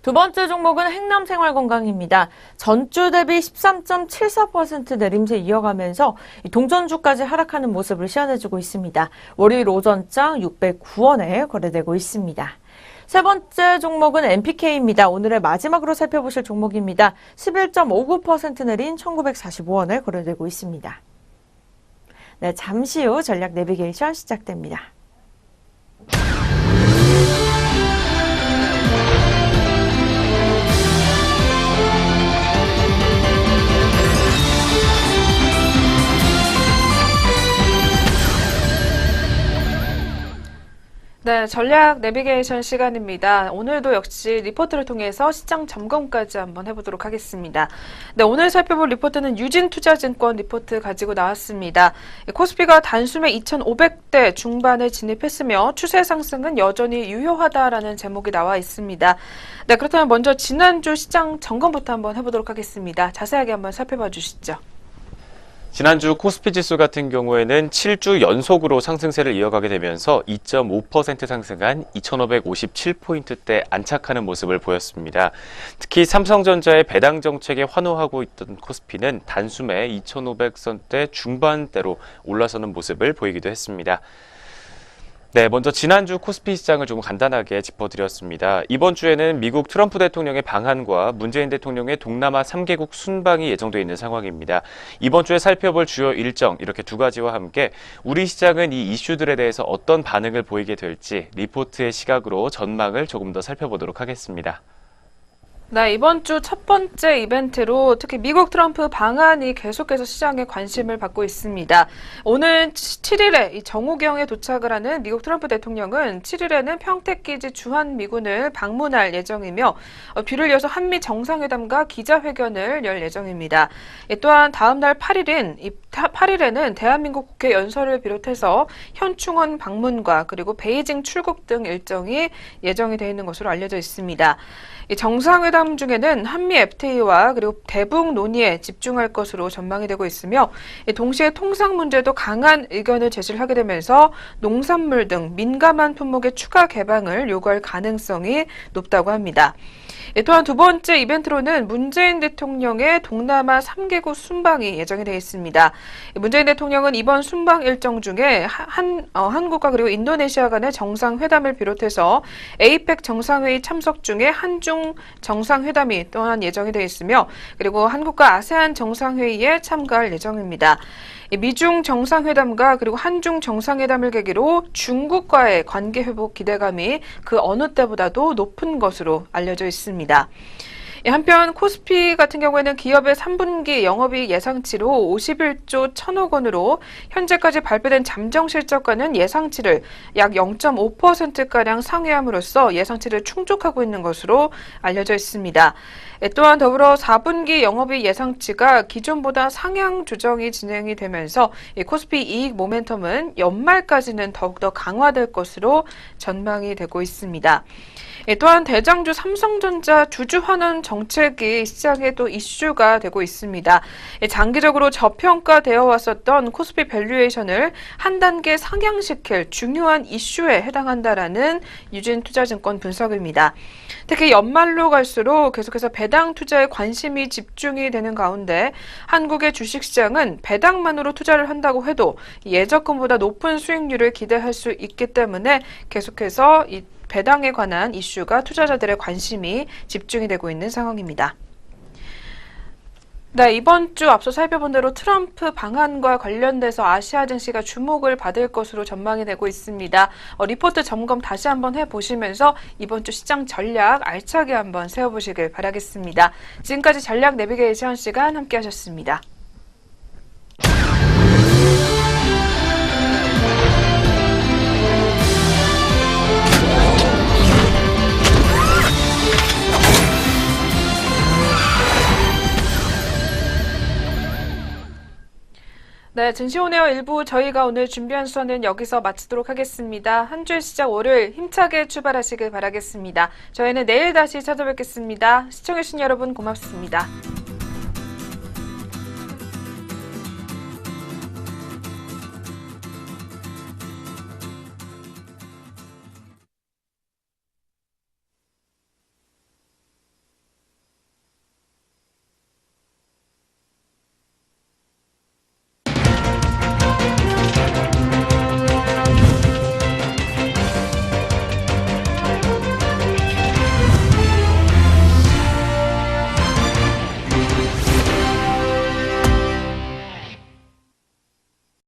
두 번째 종목은 행남생활건강입니다. 전주 대비 13.74% 내림세 이어가면서 동전주까지 하락하는 모습을 시연해주고 있습니다. 월요일 오전장 609원에 거래되고 있습니다. 세 번째 종목은 MPK입니다. 오늘의 마지막으로 살펴보실 종목입니다. 11.59% 내린 1945원에 거래되고 있습니다. 네, 잠시 후 전략 내비게이션 시작됩니다. 네, 전략 내비게이션 시간입니다. 오늘도 역시 리포트를 통해서 시장 점검까지 한번 해보도록 하겠습니다. 네, 오늘 살펴볼 리포트는 유진투자증권 리포트 가지고 나왔습니다. 코스피가 단숨에 2,500대 중반에 진입했으며 추세 상승은 여전히 유효하다라는 제목이 나와 있습니다. 네, 그렇다면 먼저 지난주 시장 점검부터 한번 해보도록 하겠습니다. 자세하게 한번 살펴봐 주시죠. 지난주 코스피 지수 같은 경우에는 7주 연속으로 상승세를 이어가게 되면서 2.5% 상승한 2,557포인트대 안착하는 모습을 보였습니다. 특히 삼성전자의 배당 정책에 환호하고 있던 코스피는 단숨에 2,500선대 중반대로 올라서는 모습을 보이기도 했습니다. 네, 먼저 지난주 코스피 시장을 좀 간단하게 짚어드렸습니다. 이번 주에는 미국 트럼프 대통령의 방한과 문재인 대통령의 동남아 3개국 순방이 예정되어 있는 상황입니다. 이번 주에 살펴볼 주요 일정 이렇게 두 가지와 함께 우리 시장은 이 이슈들에 대해서 어떤 반응을 보이게 될지 리포트의 시각으로 전망을 조금 더 살펴보도록 하겠습니다. 네, 이번 주 첫 번째 이벤트로 특히 미국 트럼프 방한이 계속해서 시장에 관심을 받고 있습니다. 오늘 7일에 이 정우경에 도착을 하는 미국 트럼프 대통령은 7일에는 평택기지 주한미군을 방문할 예정이며 뒤를 이어서 한미 정상회담과 기자회견을 열 예정입니다. 또한 다음 날 8일에는 대한민국 국회 연설을 비롯해서 현충원 방문과 그리고 베이징 출국 등 일정이 예정이 되어 있는 것으로 알려져 있습니다. 이 정상회담 중에는 한미 FTA와 그리고 대북 논의에 집중할 것으로 전망이 되고 있으며 동시에 통상 문제도 강한 의견을 제시를 하게 되면서 농산물 등 민감한 품목의 추가 개방을 요구할 가능성이 높다고 합니다. 또한 두 번째 이벤트로는 문재인 대통령의 동남아 3개국 순방이 예정이 되어 있습니다. 문재인 대통령은 이번 순방 일정 중에 한국과 그리고 인도네시아 간의 정상회담을 비롯해서 에이펙 정상회의 참석 중에 한중 정상회담이 또한 예정이 되어 있으며 그리고 한국과 아세안 정상회의에 참가할 예정입니다. 미중 정상회담과 그리고 한중 정상회담을 계기로 중국과의 관계 회복 기대감이 그 어느 때보다도 높은 것으로 알려져 있습니다. 한편 코스피 같은 경우에는 기업의 3분기 영업이익 예상치로 51조 1천억 원으로 현재까지 발표된 잠정 실적과는 예상치를 약 0.5%가량 상회함으로써 예상치를 충족하고 있는 것으로 알려져 있습니다. 또한 더불어 4분기 영업이익 예상치가 기존보다 상향 조정이 진행이 되면서 코스피 이익 모멘텀은 연말까지는 더욱더 강화될 것으로 전망이 되고 있습니다. 또한 대장주 삼성전자 주주환원 정책이 시장에 또 이슈가 되고 있습니다. 장기적으로 저평가되어 왔었던 코스피 밸류에이션을 한 단계 상향시킬 중요한 이슈에 해당한다라는 유진투자증권 분석입니다. 특히 연말로 갈수록 계속해서 배당 투자에 관심이 집중이 되는 가운데 한국의 주식시장은 배당만으로 투자를 한다고 해도 예적금보다 높은 수익률을 기대할 수 있기 때문에 계속해서 이 배당에 관한 이슈가 투자자들의 관심이 집중이 되고 있는 상황입니다. 네, 이번 주 앞서 살펴본 대로 트럼프 방한과 관련돼서 아시아 증시가 주목을 받을 것으로 전망이 되고 있습니다. 리포트 점검 다시 한번 해보시면서 이번 주 시장 전략 알차게 한번 세워보시길 바라겠습니다. 지금까지 전략 내비게이션 시간 함께 하셨습니다. 네, 증시오네어 1부 저희가 오늘 준비한 수업은 여기서 마치도록 하겠습니다. 한 주의 시작 월요일 힘차게 출발하시길 바라겠습니다. 저희는 내일 다시 찾아뵙겠습니다. 시청해주신 여러분 고맙습니다.